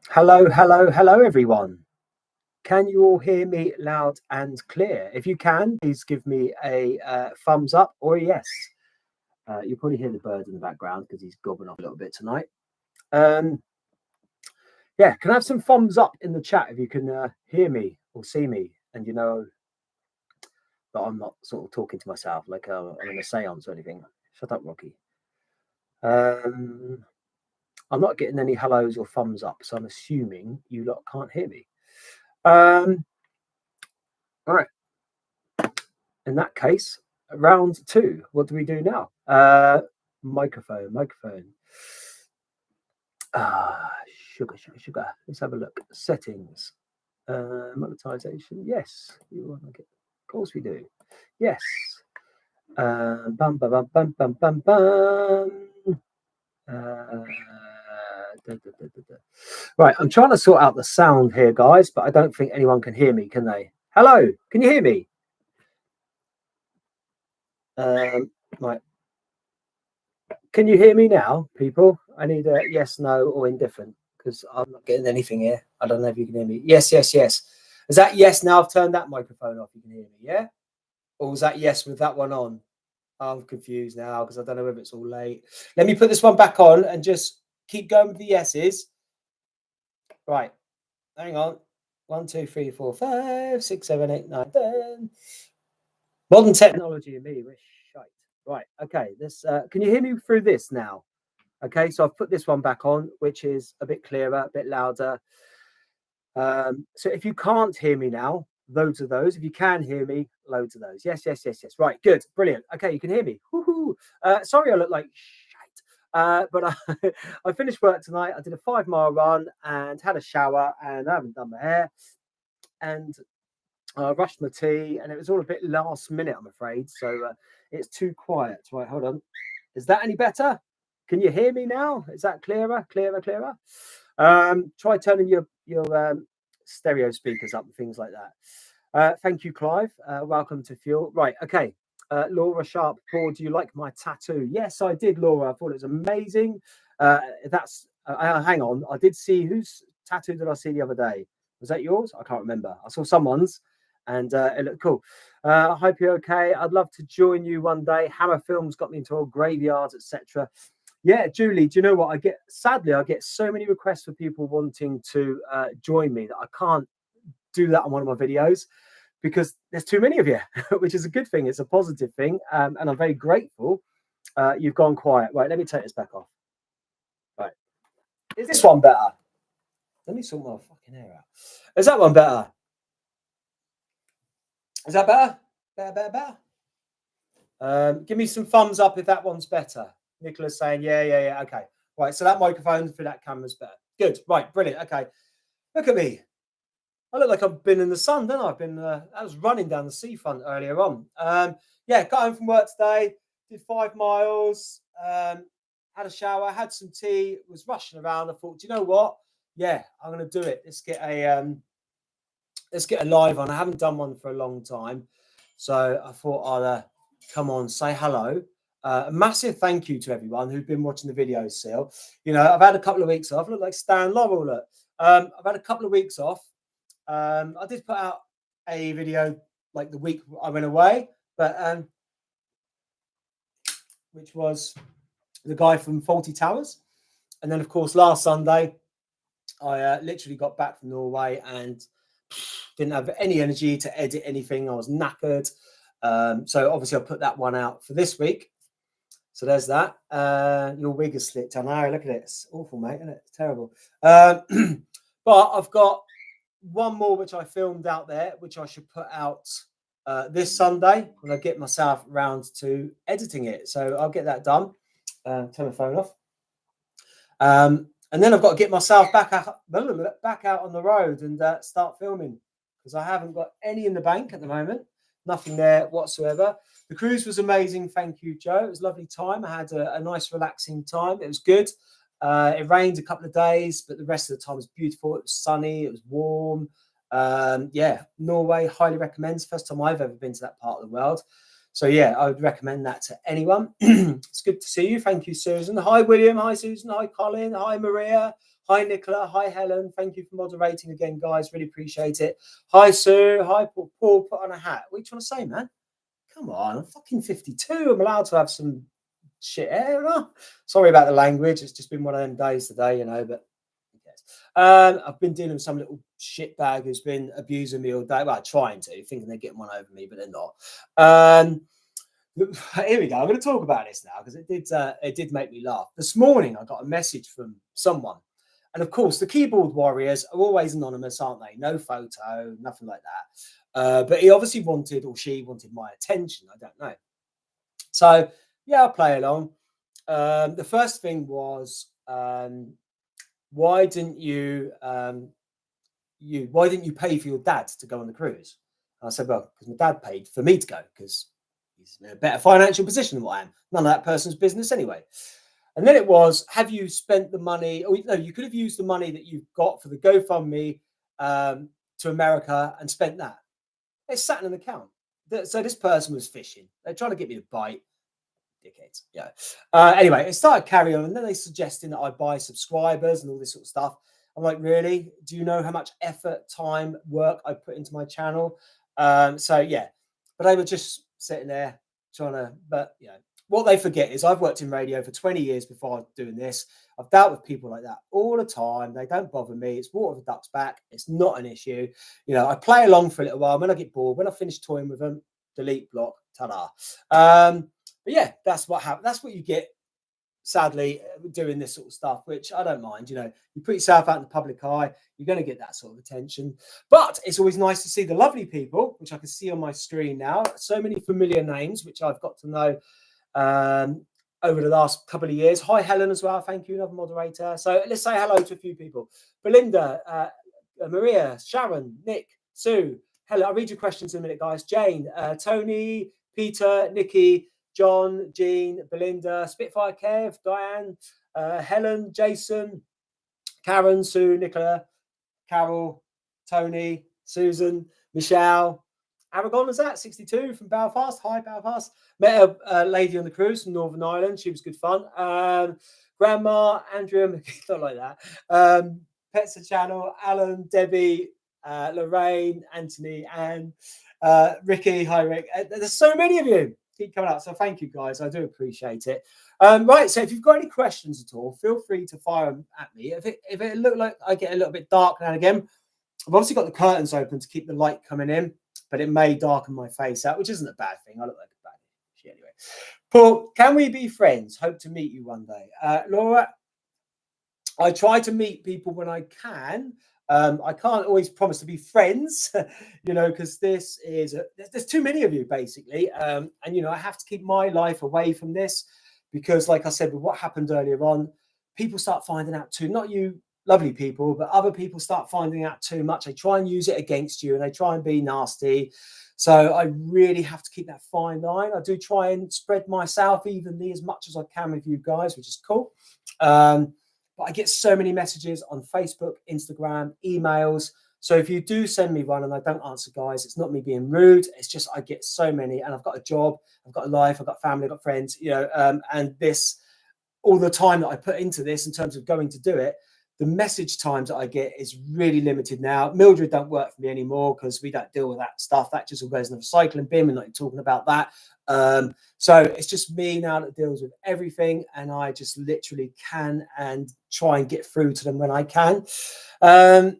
Hello, hello, hello, everyone. Can you all hear me loud and clear? If you can, please give me a thumbs up or a yes. You'll probably hear the bird in the background because he's gobbling off a little bit tonight. Yeah, can I have some thumbs up in the chat if you can hear me or see me and you know that I'm not sort of talking to myself like I'm in a seance or anything. Shut up, Rocky. I'm not getting any hellos or thumbs up, so I'm assuming you lot can't hear me. All right. In that case, round two. What do we do now? Microphone. Sugar. Let's have a look. Settings. Monetization. Yes. You want to get? Of course we do. Yes. Bum bum bum bum bum bum bum. Right, I'm trying to sort out the sound here, guys, but I don't think anyone can hear me, can they? Hello, can you hear me? Right. Can you hear me now, people? I need a yes, no, or indifferent because I'm not getting anything here. I don't know if you can hear me. Yes. Is that yes now? I've turned that microphone off. You can hear me, yeah? Or was that yes with that one on? I'm confused now because I don't know whether it's all late. Let me put this one back on and just keep going with the yeses. Right. Hang on. 1, 2, 3, 4, 5, 6, 7, 8, 9, 10. Modern technology and me. We're shite. Right. Okay. This. Can you hear me through this now? Okay. So I've put this one back on, which is a bit clearer, a bit louder. So if you can't hear me now, loads of those. If you can hear me, loads of those. Yes. Right. Good. Brilliant. Okay. You can hear me. Woohoo. Sorry, I look like shite. But I finished work tonight. I did a 5-mile run and had a shower, and I haven't done my hair. And I rushed my tea, and it was all a bit last minute, I'm afraid. So it's too quiet. Right, hold on. Is that any better? Can you hear me now? Is that clearer? Try turning your stereo speakers up and things like that. Thank you, Clive. Welcome to Fuel. Right, okay. Laura Sharp, Paul, do you like my tattoo? Yes, I did, Laura. I thought it was amazing. Hang on. I did see whose tattoo did I see the other day? Was that yours? I can't remember. I saw someone's and it looked cool. I hope you're okay. I'd love to join you one day. Hammer Films got me into all graveyards, etc. Yeah, Julie, do you know what? I get so many requests for people wanting to join me that I can't do that on one of my videos because there's too many of you, which is a good thing. It's a positive thing. And I'm very grateful. You've gone quiet. Right, let me take this back off. Right. Is this one better? Let me sort my fucking hair out. Is that one better? Is that better? Better? Give me some thumbs up if that one's better. Nicola's saying, yeah. Okay. Right, so that microphone for that camera's better. Good. Right, brilliant. Okay. Look at me. I look like I've been in the sun, don't I? I was running down the seafront earlier on. Yeah, got home from work today, did 5 miles, had a shower, had some tea, was rushing around. I thought, do you know what? Yeah, I'm gonna do it. Let's get a live on. I haven't done one for a long time. So I thought I'll come on, say hello. A massive thank you to everyone who's been watching the videos still. You know, I've had a couple of weeks off. I look like Stan Laurel. Look. I've had a couple of weeks off. I did put out a video like the week I went away, but which was the guy from Faulty Towers. And then, of course, last Sunday, I literally got back from Norway and didn't have any energy to edit anything. I was knackered. So obviously I put that one out for this week. So there's that. Your wig is slicked. I know. Look at it. It's awful, mate. Isn't it? It's terrible. But I've got one more which I filmed out there, which I should put out this Sunday when I get myself around to editing it. So I'll get that done. Turn my phone off. And then I've got to get myself back out on the road and start filming because I haven't got any in the bank at the moment. Nothing there whatsoever. The cruise was amazing. Thank you, Joe. It was a lovely time. I had a nice, relaxing time. It was good. It rained a couple of days, but the rest of the time was beautiful. It was sunny. It was warm. Yeah, Norway, highly recommends. First time I've ever been to that part of the world. So, yeah, I would recommend that to anyone. It's good to see you. Thank you, Susan. Hi, William. Hi, Susan. Hi, Colin. Hi, Maria. Hi, Nicola. Hi, Helen. Thank you for moderating again, guys. Really appreciate it. Hi, Sue. Hi, Paul. Paul, put on a hat. What are you trying to say, man? Come on, I'm fucking 52. I'm allowed to have some shit hair. No? Sorry about the language. It's just been one of them days today, you know, but I've been dealing with some little shitbag who's been abusing me all day. Well, trying to, thinking they're getting one over me, but they're not. Here we go. I'm going to talk about this now because it did make me laugh. This morning, I got a message from someone, and of course, the keyboard warriors are always anonymous, aren't they? No photo, nothing like that. But he obviously wanted, or she wanted, my attention. I don't know. So yeah, I'll play along. The first thing was, why didn't you pay for your dad to go on the cruise? And I said, well, because my dad paid for me to go because he's in a better financial position than what I am. None of that person's business anyway. And then it was, have you spent the money? Or no, you could have used the money that you've got for the GoFundMe to America and spent that. It's sat in an account. So this person was fishing. They're trying to get me to bite. Dickheads. Yeah. Anyway, it started carrying on, and then they suggesting that I buy subscribers and all this sort of stuff. I'm like, really? Do you know how much effort, time, work I put into my channel? So yeah, but they were just sitting there trying to. But you know, what they forget is I've worked in radio for 20 years before I was doing this. I've dealt with people like that all the time. They don't bother me. It's water the duck's back. It's not an issue. You know, I play along for a little while. When I get bored, when I finish toying with them, delete, block, ta-da. But yeah, that's what happened. That's what you get, sadly, doing this sort of stuff, which I don't mind. You know, you put yourself out in the public eye, you're going to get that sort of attention. But it's always nice to see the lovely people, which I can see on my screen now. So many familiar names, which I've got to know over the last couple of years. Hi, Helen, as well. Thank you, another moderator. So let's say hello to a few people. Belinda, Maria, Sharon, Nick, Sue. Hello, I'll read your questions in a minute, guys. Jane, Tony, Peter, Nikki, John, Jean, Belinda, Spitfire, Kev, Diane, Helen, Jason, Karen, Sue, Nicola, Carol, Tony, Susan, Michelle, Aragon, is that 62 from Belfast? Hi, Belfast. Met a lady on the cruise from Northern Ireland. She was good fun. Grandma, Andrea, not like that. Petsa Channel, Alan, Debbie, Lorraine, Anthony, and Ricky. Hi, Rick. There's so many of you. Keep coming up. So thank you, guys. I do appreciate it. Right. So if you've got any questions at all, feel free to fire them at me. If it looked like I get a little bit dark now and again, I've obviously got the curtains open to keep the light coming in, but it may darken my face out, which isn't a bad thing. I look like a bad shit anyway. Paul, can we be friends? Hope to meet you one day. Laura, I try to meet people when I can. I can't always promise to be friends, you know, because there's too many of you basically, and you know I have to keep my life away from this because, like I said, with what happened earlier on, people start finding out too. Not you, lovely people, but other people start finding out too much. They try and use it against you, and they try and be nasty. So I really have to keep that fine line. I do try and spread myself evenly as much as I can with you guys, which is cool. But I get so many messages on Facebook, Instagram, emails. So if you do send me one and I don't answer, guys, it's not me being rude. It's just I get so many, and I've got a job, I've got a life, I've got family, I've got friends, you know, and this, all the time that I put into this in terms of going to do it, the message times that I get is really limited now. Mildred don't work for me anymore because we don't deal with that stuff. That just all goes in the recycling bin. We're not talking about that. So it's just me now that deals with everything, and I just literally can and try and get through to them when I can. Who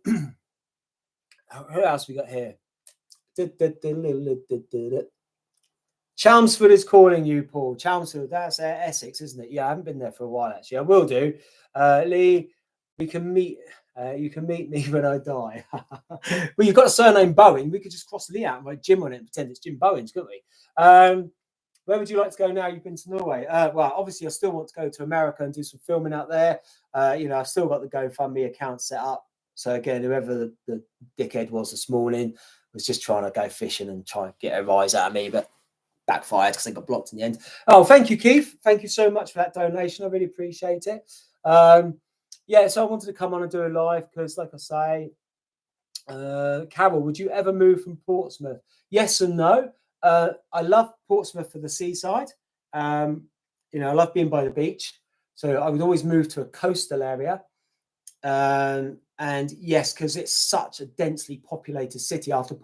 else we got here? Chelmsford is calling you, Paul. Chelmsford, that's Essex, isn't it? Yeah, I haven't been there for a while actually. I will do. Lee, we can meet. You can meet me when I die. Well, you've got a surname Bowen. We could just cross Lee out and write Jim on it and pretend it's Jim Bowens, couldn't we? Where would you like to go now? You've been to Norway. Well, obviously, I still want to go to America and do some filming out there. You know, I've still got the GoFundMe account set up. So again, whoever the dickhead was this morning was just trying to go fishing and try and get a rise out of me, but backfired because they got blocked in the end. Oh, thank you, Keith. Thank you so much for that donation. I really appreciate it. Yeah, so I wanted to come on and do a live because, like I say, Carol, would you ever move from Portsmouth? Yes and no. I love Portsmouth for the seaside. You know, I love being by the beach. So I would always move to a coastal area. And yes, because it's such a densely populated city. After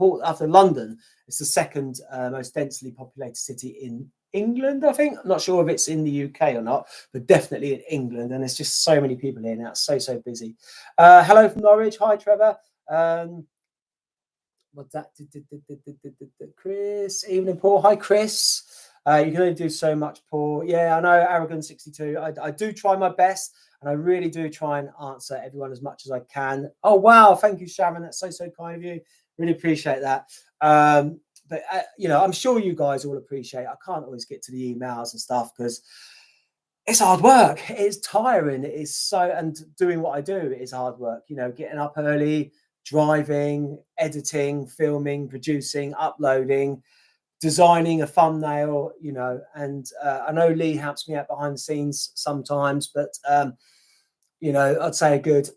London, it's the second most densely populated city in England, I think. I'm not sure if it's in the UK or not, but definitely in England. And there's just so many people here now. It's so busy. Hello from Norwich. Hi, Trevor. What's that? Chris, evening, Paul. Hi, Chris. You can only do so much, Paul. Yeah, I know, Arrogant 62. I do try my best, and I really do try and answer everyone as much as I can. Oh, wow. Thank you, Sharon. That's so kind of you. Really appreciate that. But, I'm sure you guys all appreciate I can't always get to the emails and stuff because it's hard work. It's tiring. It is and doing what I do is hard work. Getting up early, driving, editing, filming, producing, uploading, designing a thumbnail, and I know Lee helps me out behind the scenes sometimes, but I'd say a good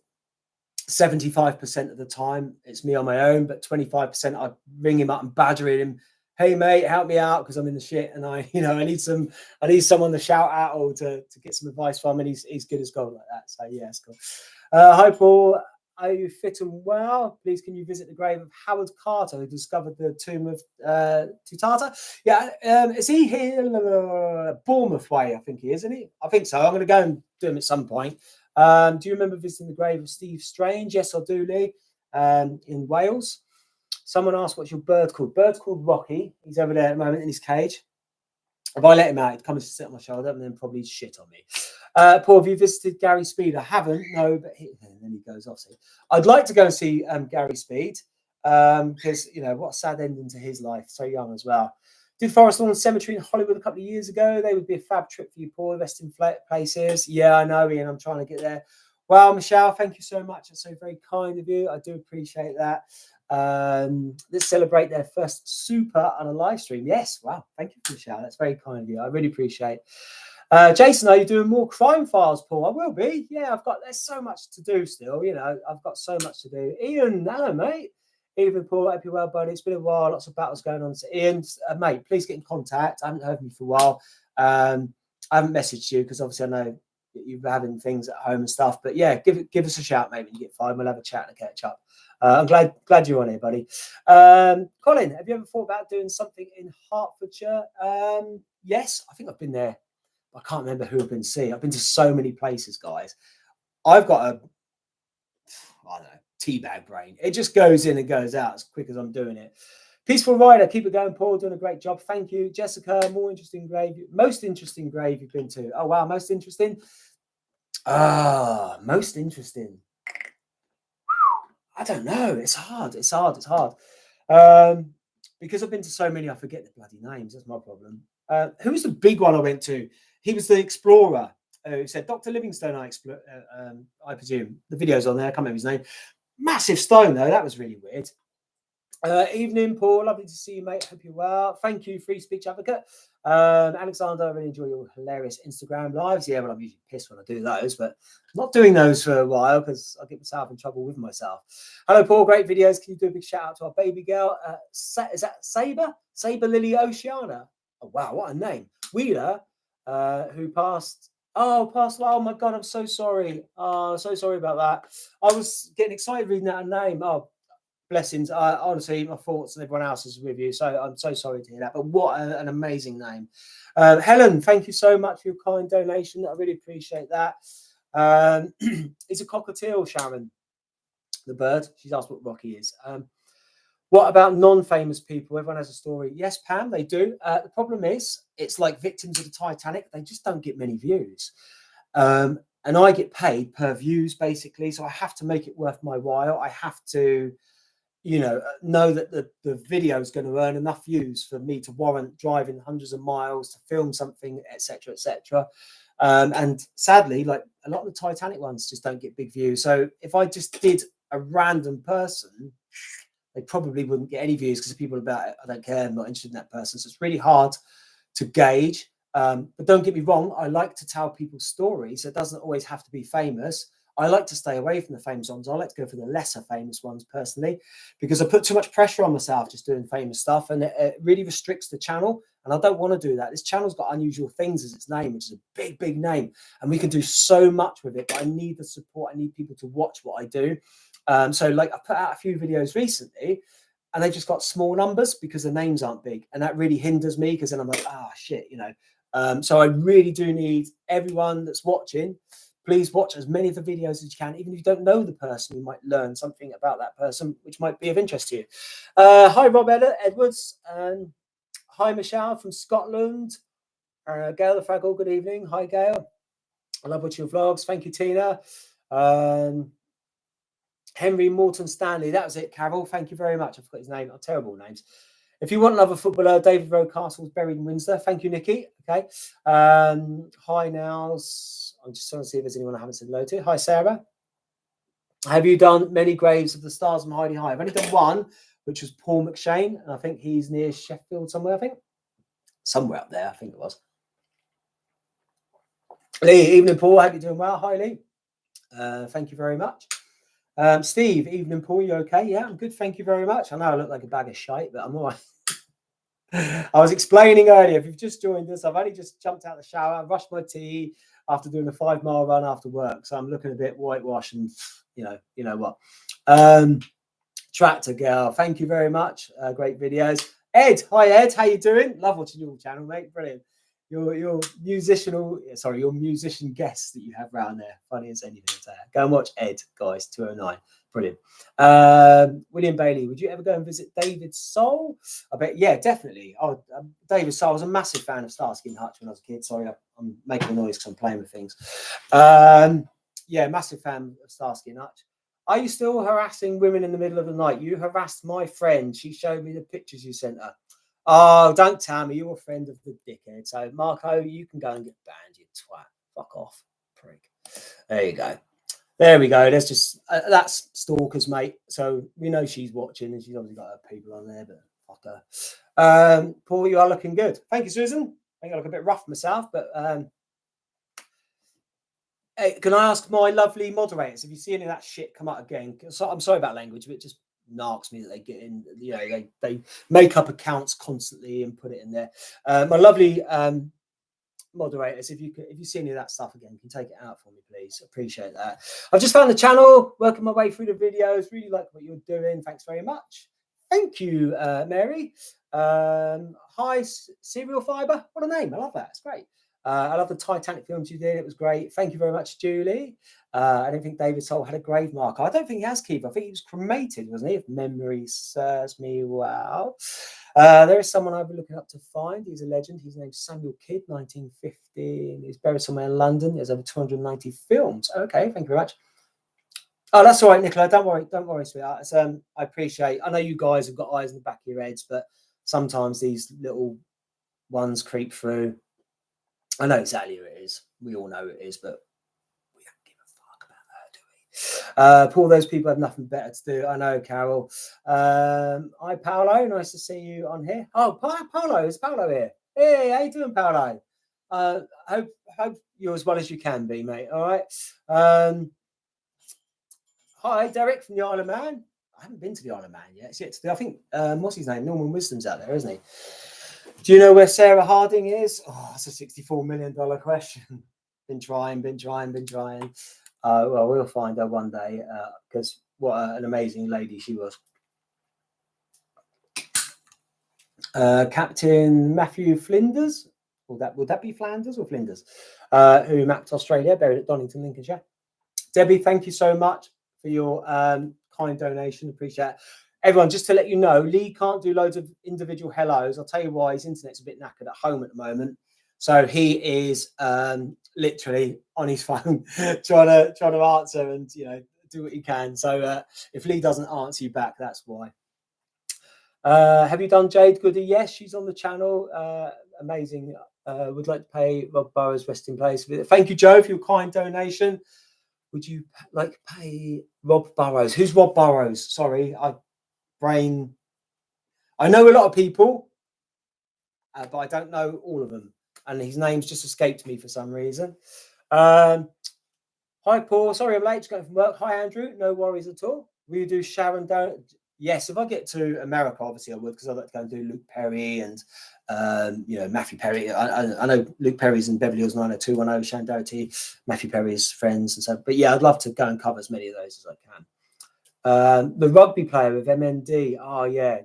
75% of the time it's me on my own, but 25% I ring him up and badger him. Hey mate, help me out because I'm in the shit and I need someone to shout at or to get some advice from, and he's good as gold like that. So yeah, it's cool. Hi Paul. Are you fit and well? Please, can you visit the grave of Howard Carter, who discovered the tomb of Tutata? Yeah, is he here? Bournemouth way, I think he is, isn't he? I think so. I'm going to go and do him at some point. Do you remember visiting the grave of Steve Strange? Yes, I do, Lee. In Wales. Someone asked, what's your bird called? Bird's called Rocky. He's over there at the moment in his cage. If I let him out, he'd come and sit on my shoulder and then probably shit on me. Paul, have you visited Gary Speed? I haven't, no, but and then he goes off. So I'd like to go and see Gary Speed because, what a sad ending to his life, so young as well. Did Forest Lawn Cemetery in Hollywood a couple of years ago. They would be a fab trip for you, Paul. Resting places. Yeah, I know, Ian. I'm trying to get there. Well, Michelle, thank you so much. That's so very kind of you. I do appreciate that. Let's celebrate their first super on a live stream. Yes, wow. Thank you, Michelle. That's very kind of you. I really appreciate it. Jason, are you doing more crime files, Paul? I will be. Yeah, there's so much to do still. I've got so much to do. Ian, hello, mate. Evening, Paul. Hope you're well, buddy. It's been a while. Lots of battles going on. So, Ian, mate, please get in contact. I haven't heard from you for a while. I haven't messaged you because obviously I know you're having things at home and stuff. But yeah, give us a shout, mate, when you get 5. We'll have a chat and catch up. I'm glad you're on here, buddy. Colin, have you ever thought about doing something in Hertfordshire? Yes, I think I've been there. I can't remember who I've been seeing. I've been to so many places, guys. I've got I don't know, teabag brain. It just goes in and goes out as quick as I'm doing it. Peaceful Rider, keep it going, Paul. Doing a great job. Thank you. Jessica, most interesting grave you've been to. Oh, wow, most interesting. Most interesting. I don't know. It's hard. Because I've been to so many, I forget the bloody names. That's my problem. Who was the big one I went to? He was the explorer who said, Dr. Livingstone, I presume. The video's on there. I can't remember his name. Massive stone, though. That was really weird. Evening, Paul. Lovely to see you, mate. Hope you're well. Thank you, Free Speech Advocate. Alexander, I really enjoy your hilarious Instagram lives. Yeah, well, I'm usually pissed when I do those, but I'm not doing those for a while because I get myself in trouble with myself. Hello, Paul. Great videos. Can you do a big shout out to our baby girl? Is that Saber? Saber Lily Oceana. Oh, wow. What a name. Wheeler, who passed. Oh, my God. I'm so sorry. Oh, so sorry about that. I was getting excited reading that name. Oh, blessings. Honestly, my thoughts and everyone else's with you. So I'm so sorry to hear that. But what an amazing name. Helen, thank you so much for your kind donation. I really appreciate that. It's a cockatiel, Sharon, the bird. She's asked what Rocky is. What about non-famous people? Everyone has a story. Yes, Pam, they do. The problem is, it's like victims of the Titanic. They just don't get many views. And I get paid per views, basically. So I have to make it worth my while. I have to know that the video is going to earn enough views for me to warrant driving hundreds of miles to film something, etc., etc. And sadly, like a lot of the Titanic ones just don't get big views. So if I just did a random person, they probably wouldn't get any views because people are about it. I don't care. I'm not interested in that person. So it's really hard to gauge. But don't get me wrong. I like to tell people's stories. So it doesn't always have to be famous. I like to stay away from the famous ones. I like to go for the lesser famous ones personally, because I put too much pressure on myself just doing famous stuff, and it really restricts the channel. And I don't want to do that. This channel's got Unusual Things as its name, which is a big, big name, and we can do so much with it. But I need the support. I need people to watch what I do. So like I put out a few videos recently, and they just got small numbers because the names aren't big, and that really hinders me, because then I'm like, shit, you know. So I really do need everyone that's watching. Please watch as many of the videos as you can. Even if you don't know the person, you might learn something about that person, which might be of interest to you. Hi, Rob Edwards. Hi, Michelle from Scotland. Gail the Fraggle, good evening. Hi, Gail. I love watching your vlogs. Thank you, Tina. Henry Morton Stanley. That was it, Carol. Thank you very much. I forgot his name. Oh, terrible names. If you want another footballer, David Rocastle's buried in Windsor. Thank you, Nikki. Okay. Hi, Nows. I'm just trying to see if there's anyone I haven't said hello to. Hi, Sarah. Have you done many graves of the stars from Heidi High? I've only done one, which was Paul McShane. And I think he's near Sheffield somewhere, I think. Somewhere up there, I think it was. Lee, evening, Paul. I hope you're doing well. Hi, Lee. Thank you very much. Steve, evening, Paul. You okay? Yeah, I'm good. Thank you very much. I know I look like a bag of shite, but I'm all right. I was explaining earlier, if you've just joined us, I've only just jumped out of the shower, brushed my teeth after doing a 5-mile run after work. So I'm looking a bit whitewashed, and you know what. Tractor Girl, thank you very much. Great videos. Ed, hi Ed, how you doing? Love watching your channel, mate. Brilliant. Your musician guests that you have around there, funny as anything. Go and watch Ed, guys. 209, brilliant. William Bailey, would you ever go and visit David Soul? I bet, yeah, definitely. Oh, David Soul, I was a massive fan of Starsky and Hutch when I was a kid. Sorry, I'm making a noise because I'm playing with things. Yeah, massive fan of Starsky and Hutch. Are you still harassing women in the middle of the night? You harassed my friend. She showed me the pictures you sent her. Oh, don't tell me. You're a friend of the dickhead. So, Marco, you can go and get banned, you twat. Fuck off, prick. There you go. There we go. There's just, that's stalkers, mate. So, we know she's watching, and she's obviously got her people on there, but fuck her. Paul, you are looking good. Thank you, Susan. I think I look a bit rough myself, but hey, can I ask my lovely moderators, if you see any of that shit come out again? So, I'm sorry about language, but it just narks me that they get in, you know, they make up accounts constantly and put it in there. My lovely moderators, if you see any of that stuff again, can take it out for me, please. Appreciate that. I've just found the channel, working my way through the videos. Really like what you're doing. Thanks very much. Thank you, Mary. Hi, Serial Fiber. What a name. I love that. It's great. I love the Titanic films you did. It was great. Thank you very much, Julie. I don't think David Soul had a grave marker. I don't think he has, Keith. I think he was cremated, wasn't he? If memory serves me well. There is someone I've been looking up to find. He's a legend. His name's Samuel Kidd, 1950. He's buried somewhere in London. There's over 290 films. Okay, thank you very much. Oh, that's all right, Nicola. Don't worry, sweetheart. I appreciate. I know you guys have got eyes in the back of your heads, but sometimes these little ones creep through. I know exactly who it is. We all know who it is, but we don't give a fuck about her, do we? Paul, those people have nothing better to do. I know, Carol. Hi, Paolo. Nice to see you on here. Oh, Paolo. Is Paolo here? Hey, how you doing, Paolo? Hope you're as well as you can be, mate. All right. Hi, Derek from the Isle of Man. I haven't been to the Isle of Man yet. It's yet to do. I think, what's his name? Norman Wisdom's out there, isn't he? Do you know where Sarah Harding is? Oh, that's a $64 million question. Been trying. Well, we'll find her one day, because what an amazing lady she was. Captain Matthew Flinders. Would that be Flanders or Flinders? Who mapped Australia, buried at Donington, Lincolnshire. Debbie, thank you so much for your kind donation. Appreciate it. Everyone, just to let you know, Lee can't do loads of individual hellos. I'll tell you why. His internet's a bit knackered at home at the moment. So he is literally on his phone trying to answer and, you know, do what he can. So if Lee doesn't answer you back, that's why. Have you done Jade Goody? Yes, she's on the channel. Amazing. Would like to pay Rob Burrows' resting place. Thank you, Joe, for your kind donation. Would you like pay Rob Burrows? Who's Rob Burrows? Sorry, I know a lot of people, but I don't know all of them. And his name's just escaped me for some reason. Hi, Paul. Sorry I'm late. Just going from work. Hi, Andrew. No worries at all. Will you do Sharon Down? Yes, if I get to America, obviously I would, because I'd like to go and do Luke Perry and Matthew Perry. I know Luke Perry's in Beverly Hills 90210, Sharon Doherty, Matthew Perry's friends and so. But yeah, I'd love to go and cover as many of those as I can. The rugby player with MND. Oh yeah,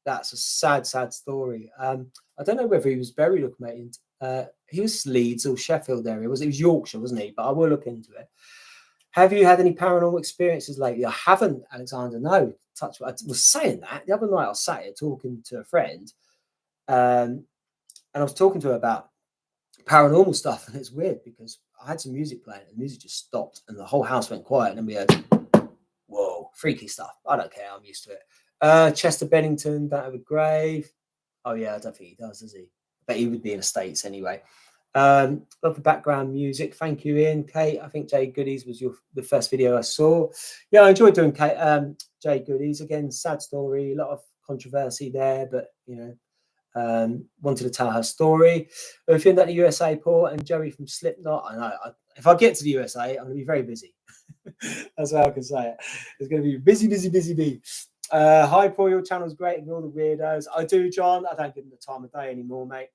that's a sad story. I don't know whether he was buried or cremated. He was Leeds or Sheffield area. It was Yorkshire, wasn't he? But I will look into it. Have you had any paranormal experiences lately? I haven't, Alexander. No. I was saying that the other night. I was sat here talking to a friend, and I was talking to her about paranormal stuff, and it's weird because I had some music playing, and the music just stopped, and the whole house went quiet, and then we heard, whoa, freaky stuff. I don't care. I'm used to it. Chester Bennington, don't have a grave. Oh yeah, I don't think he does he? But he would be in the States anyway. Love the background music. Thank you, Ian. Kate, I think Jay Goodies was the first video I saw. Yeah, I enjoyed doing Jay Goodies. Again, sad story, a lot of controversy there, but wanted to tell her story. If you're in the USA, Paul, and Joey from Slipknot, I know if I get to the USA, I'm going to be very busy. That's how I can say it. It's going to be busy. Hi, Paul, your channel's great. Ignore the weirdos. I do, John. I don't give them the time of day anymore, mate.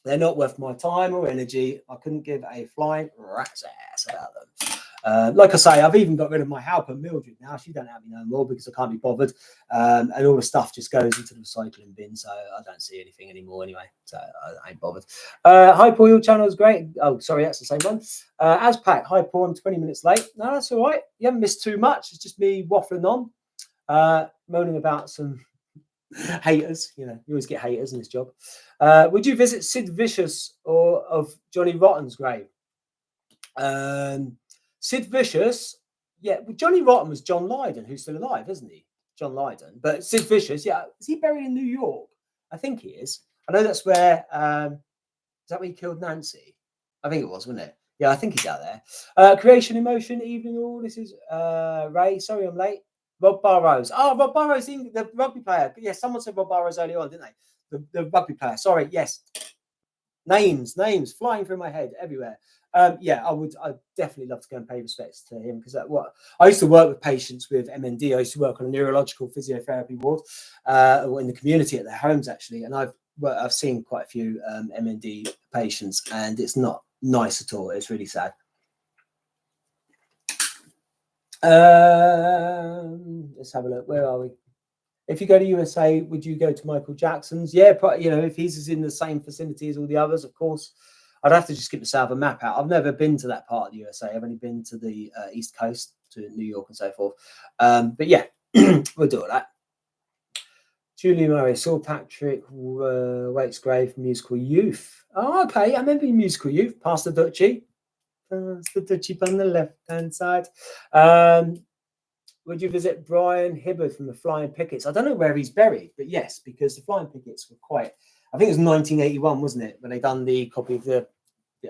They're not worth my time or energy. I couldn't give a flying rat's ass about them. Like I say, I've even got rid of my helper, Mildred, now. She don't have me no more because I can't be bothered. And all the stuff just goes into the recycling bin, so I don't see anything anymore anyway. So I ain't bothered. Hi, Paul, your channel is great. Oh, sorry, that's the same one. Aspac, hi, Paul, I'm 20 minutes late. No, that's all right. You haven't missed too much. It's just me waffling on, moaning about some haters. You always get haters in this job. Would you visit Sid Vicious or of Johnny Rotten's grave? Sid Vicious, yeah. Johnny Rotten was John Lydon, who's still alive, isn't he? John Lydon. But Sid Vicious, yeah, is he buried in New York? I think he is. I know that's where. Is that where he killed Nancy? I think it was, wasn't it? Yeah, I think he's out there. Creation Emotion, evening all. This is Ray. Sorry, I'm late. Rob Burrows. Oh, Rob Burrows, the rugby player. Yeah, someone said Rob Burrows earlier on, didn't they? The rugby player. Sorry, yes. Names flying through my head everywhere. Yeah, I'd definitely love to go and pay respects to him because I used to work with patients with MND. I used to work on a neurological physiotherapy ward in the community at their homes actually, and I've seen quite a few MND patients, and it's not nice at all. It's really sad. Let's have a look. Where are we? If you go to USA, would you go to Michael Jackson's? Yeah, if he's in the same vicinity as all the others, of course. I'd have to just get myself a map out. I've never been to that part of the USA. I've only been to the East Coast, to New York and so forth. But yeah, we'll do all that. Julie Murray, Saul Patrick Waite's grave from Musical Youth. Oh, okay. I remember Musical Youth. Pastor Dutchy. Pastor Dutchy on the left-hand side. Would you visit Brian Hibbard from the Flying Pickets? I don't know where he's buried, but yes, because the Flying Pickets were quite. I think it was 1981, wasn't it, when they done the copy of the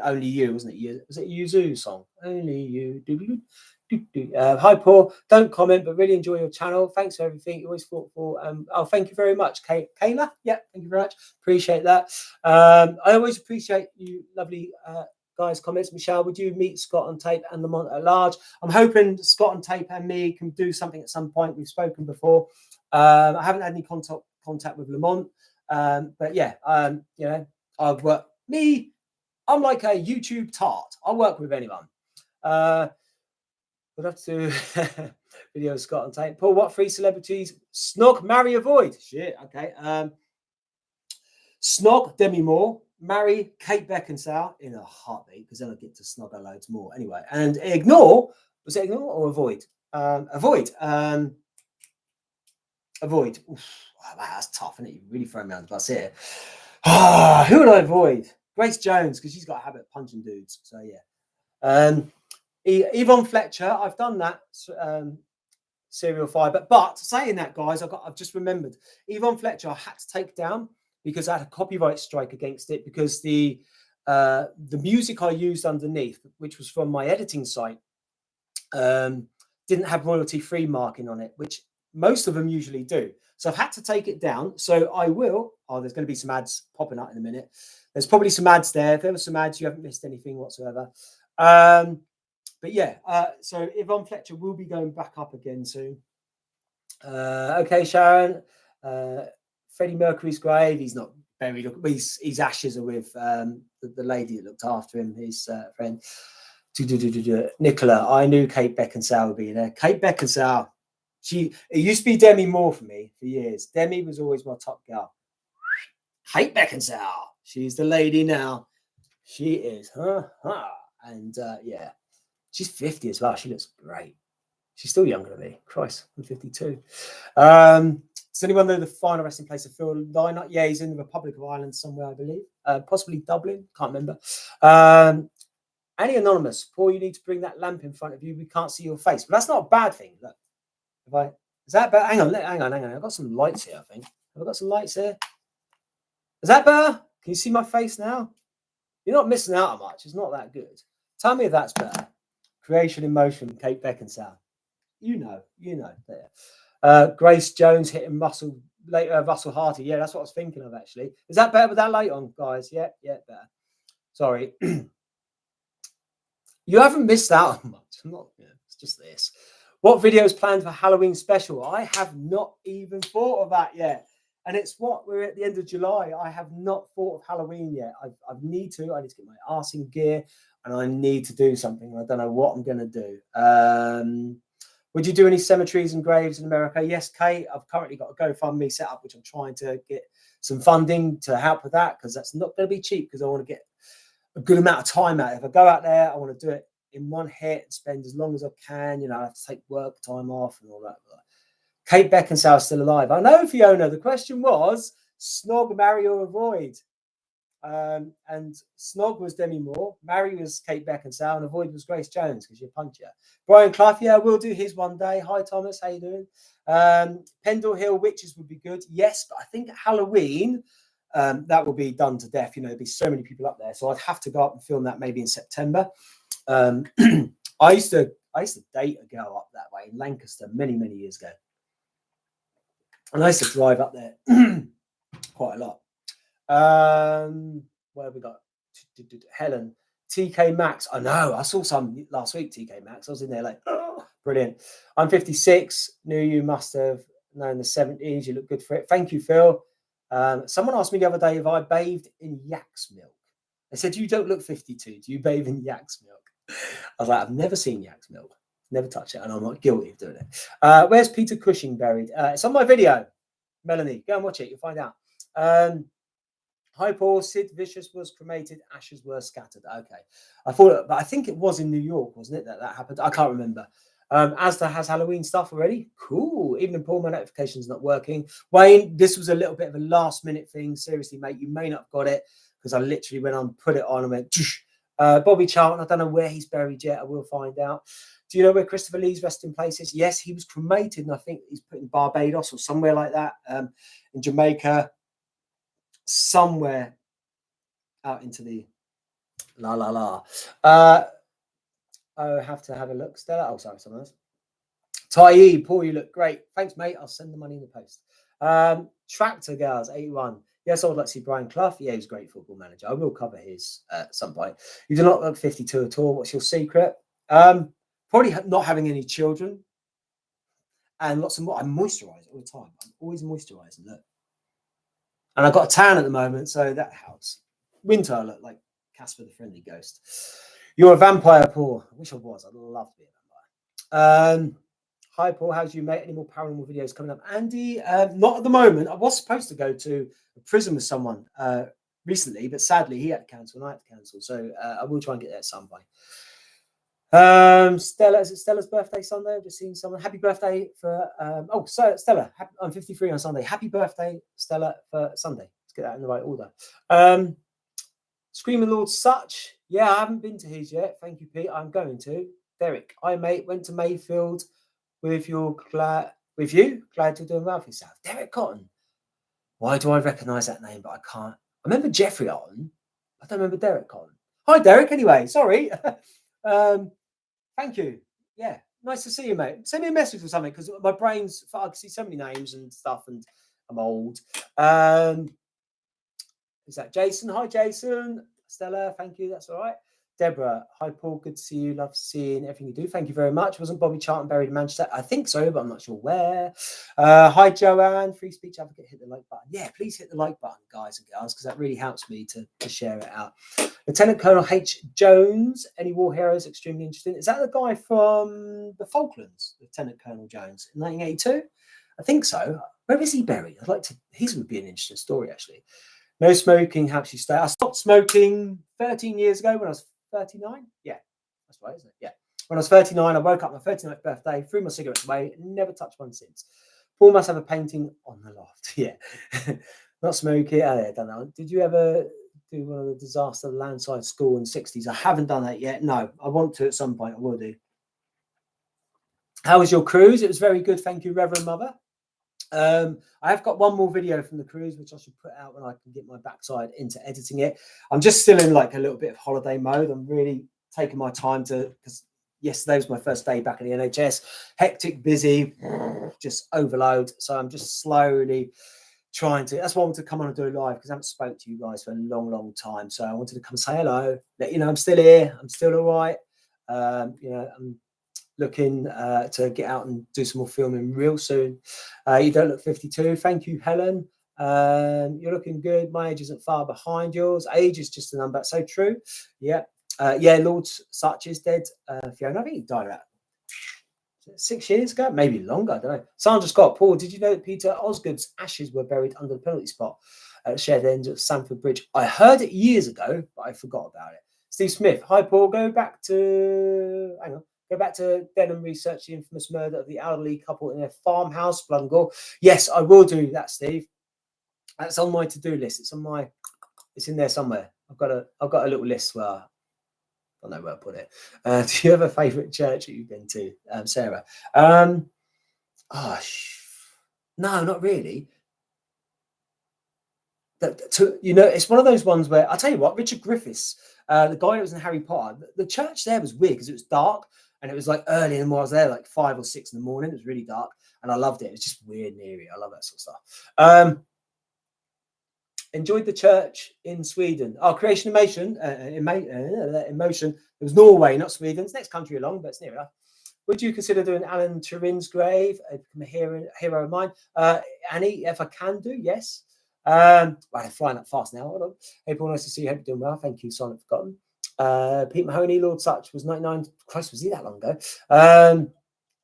Only You, wasn't it? Was it Yuzu song? Only You. Hi, Paul. Don't comment, but really enjoy your channel. Thanks for everything. You always thoughtful. Thank you very much, Kayla. Yeah, thank you very much. Appreciate that. I always appreciate you, lovely guys' comments. Michelle, would you meet Scott on tape and Lamont at large? I'm hoping Scott on tape and me can do something at some point. We've spoken before. I haven't had any contact with Lamont, but yeah, I've worked. I'm like a YouTube tart. I'll work with anyone. We'll have to video Scott on tape. Paul, what 3 celebrities? Snog, marry, avoid. Shit, okay. Snog, Demi Moore. Marry Kate Beckinsale in a heartbeat, because then I get to snog her loads more. Anyway, and ignore. Was it ignore or avoid? Avoid. Avoid. Oof, wow, that's tough, isn't it? You really throw me on the bus here. Who would I avoid? Grace Jones, because she's got a habit of punching dudes. So yeah. Yvonne Fletcher, I've done that serial fire, but saying that, guys, I've just remembered Yvonne Fletcher I had to take down because I had a copyright strike against it, because the music I used underneath, which was from my editing site, didn't have royalty-free marking on it, which most of them usually do. So I've had to take it down. So I will. Oh, there's going to be some ads popping up in a minute. There's probably some ads there. If there were some ads, you haven't missed anything whatsoever. But yeah, so Yvonne Fletcher will be going back up again soon. Okay, Sharon. Freddie Mercury's grave. He's not buried. His ashes are with the lady that looked after him, his friend. Nicola. I knew Kate Beckinsale would be there. Kate Beckinsale. It used to be Demi Moore for me for years. Demi was always my top girl. Kate Beckinsale. She's the lady now. She is. And yeah, she's 50 as well. She looks great. She's still younger than me. Christ, I'm 52. Does anyone know the final resting place of Phil Lynott? Yeah, he's in the Republic of Ireland somewhere, I believe. Possibly Dublin. Can't remember. Annie Anonymous. Paul, you need to bring that lamp in front of you. We can't see your face. But that's not a bad thing. Look. Is that better? Hang on. I've got some lights here, I think. Have I got some lights here? Is that better? Can you see my face now? You're not missing out on much. It's not that good. Tell me if that's better. Creation in Motion, Kate Beckinsale. You know. There. Grace Jones hitting Russell Harty. Yeah, that's what I was thinking of, actually. Is that better with that light on, guys? Yeah, better. Sorry. You haven't missed out on much. It's just this. What video is planned for Halloween special? I have not even thought of that yet. And we're at the end of July. I have not thought of Halloween yet. I need to get my arse in gear and I need to do something. I don't know what I'm going to do. Would you do any cemeteries and graves in America? Yes, Kate. I've currently got a GoFundMe set up, which I'm trying to get some funding to help with that because that's not going to be cheap because I want to get a good amount of time out. If I go out there, I want to do it in one hit and spend as long as I can. I have to take work time off and all that. Kate Beckinsale is still alive. I know, Fiona. The question was Snog, marry or avoid. And Snog was Demi Moore, marry was Kate Beckinsale, and avoid was Grace Jones because you punch her. Brian Clough, yeah, we'll do his one day. Hi, Thomas. How you doing? Pendle Hill Witches would be good. Yes, but I think Halloween, that will be done to death. There'll be so many people up there. So I'd have to go up and film that maybe in September. I used to date a girl up that way in Lancaster many, many years ago. And I used to drive up there quite a lot. Where have we got? Helen. TK Maxx. I know. I saw some last week, TK Maxx. I was in there like, oh, brilliant. I'm 56. Knew you must have known the 70s. You look good for it. Thank you, Phil. Someone asked me the other day if I bathed in yak's milk. They said, you don't look 52. Do you bathe in yak's milk? I was like, I've never seen yak's milk. Never touched it, and I'm not guilty of doing it. Where's Peter Cushing buried? It's on my video, Melanie. Go and watch it. You'll find out. Hi, Paul. Sid Vicious was cremated. Ashes were scattered. Okay. But I think it was in New York, wasn't it, that happened? I can't remember. Asda has Halloween stuff already. Cool. Even if Paul, my notification's not working. Wayne, this was a little bit of a last-minute thing. Seriously, mate, you may not have got it because I literally went on, put it on, and went, Bobby Charlton, I don't know where he's buried yet. I will find out. Do you know where Christopher Lee's resting place is? Yes, he was cremated, and I think he's put in Barbados or somewhere like that, in Jamaica, somewhere out into the la. I have to have a look. Stella. Oh, sorry, someone else. Tyee, Paul, you look great. Thanks, mate. I'll send the money in the post. Tractor Girls, 81. Yes, I would like to see Brian Clough. Yeah, he's a great football manager. I will cover his at some point. You do not look 52 at all. What's your secret? Probably not having any children and lots of more. I moisturize all the time. I'm always moisturizing. Look. And I've got a tan at the moment, so that helps. Winter, I look like Casper the Friendly Ghost. You're a vampire, Paul. I wish I was. I'd love to be a vampire. Hi, Paul. How's you, mate? Any more paranormal videos coming up? Andy, not at the moment. I was supposed to go to a prison with someone recently, but sadly he had to cancel and I had to cancel. So I will try and get there at some point. Stella, is it Stella's birthday Sunday? I've just seen someone. Happy birthday for Stella. I'm 53 on Sunday. Happy birthday, Stella, for Sunday. Let's get that in the right order. Screaming Lord Such. Yeah, I haven't been to his yet. Thank you, Pete. I'm going to. Derek, hi mate. Went to Mayfield with you. Glad you're doing well for yourself. Derek Cotton. Why do I recognise that name, but I can't? I remember Jeffrey Cotton. I don't remember Derek Cotton. Hi, Derek. Anyway, sorry. Thank you. Yeah, nice to see you, mate. Send me a message or something because my brain's, I can see so many names and stuff, and I'm old. Is that Jason? Hi, Jason. Stella, thank you. That's all right. Deborah, hi Paul, good to see you. Love seeing everything you do. Thank you very much. Wasn't Bobby Charlton buried in Manchester? I think so, but I'm not sure where. Hi Joanne, free speech advocate. Hit the like button. Yeah, please hit the like button, guys and girls, because that really helps me to share it out. Lieutenant Colonel H. Jones, any war heroes extremely interesting. Is that the guy from the Falklands, Lieutenant Colonel Jones, in 1982? I think so. Where is he buried? I'd like to. His would be an interesting story, actually. No smoking helps you stay. I stopped smoking 13 years ago when I was 39. Yeah, that's right, isn't it? Yeah. When I was 39, I woke up my 39th birthday, threw my cigarettes away, never touched one since. Paul must have a painting on the loft. Yeah. Not smoking. Oh, yeah, done that one. Did you ever do one of the disaster landside school in the 60s? I haven't done that yet. No, I want to at some point. I will do. How was your cruise? It was very good. Thank you, Reverend Mother. I have got one more video from the cruise, which I should put out when I can get my backside into editing it. I'm just still in like a little bit of holiday mode. I'm really taking my time because yesterday was my first day back in the NHS. Hectic, busy, just overload. So I'm just slowly trying to. That's why I wanted to come on and do it live, because I haven't spoke to you guys for a long time. So I wanted to come say hello, let you know I'm still here. I'm still all right. I'm looking to get out and do some more filming real soon. You don't look 52. Thank you, Helen. You're looking good. My age isn't far behind yours. Age is just a number. So true. Yeah. Lord Such is dead. Fiona, I think he died about 6 years ago, maybe longer. I don't know. Sandra Scott, Paul, did you know that Peter Osgood's ashes were buried under the penalty spot at the shared end of Stamford Bridge? I heard it years ago, but I forgot about it. Steve Smith, hi Paul. Go back to Denham, research the infamous murder of the elderly couple in a farmhouse, blood and gore. Yes, I will do that, Steve. That's on my to-do list. It's in there somewhere. I've got a little list where I don't know where I put it. Do you have a favourite church that you've been to, Sarah? No, not really. It's one of those ones where I'll tell you what, Richard Griffiths, the guy that was in Harry Potter, the church there was weird because it was dark and it was like early in the morning. I was there like 5 or 6 in the morning. It was really dark and I loved it. It's just weird and eerie. I love that sort of stuff. Enjoyed the church in Sweden. Creation Emotion. Emotion. It was Norway, not Sweden. It's next country along, but it's near enough. Would you consider doing Alan Turin's grave? A hero of mine. Annie, if I can do, yes. I'm flying up fast now. Hold on. Hey, Paul, nice to see you. Hope you're doing well. Thank you, Silent Forgotten. Pete Mahoney, Lord Such was 99. Christ, was he that long ago? They're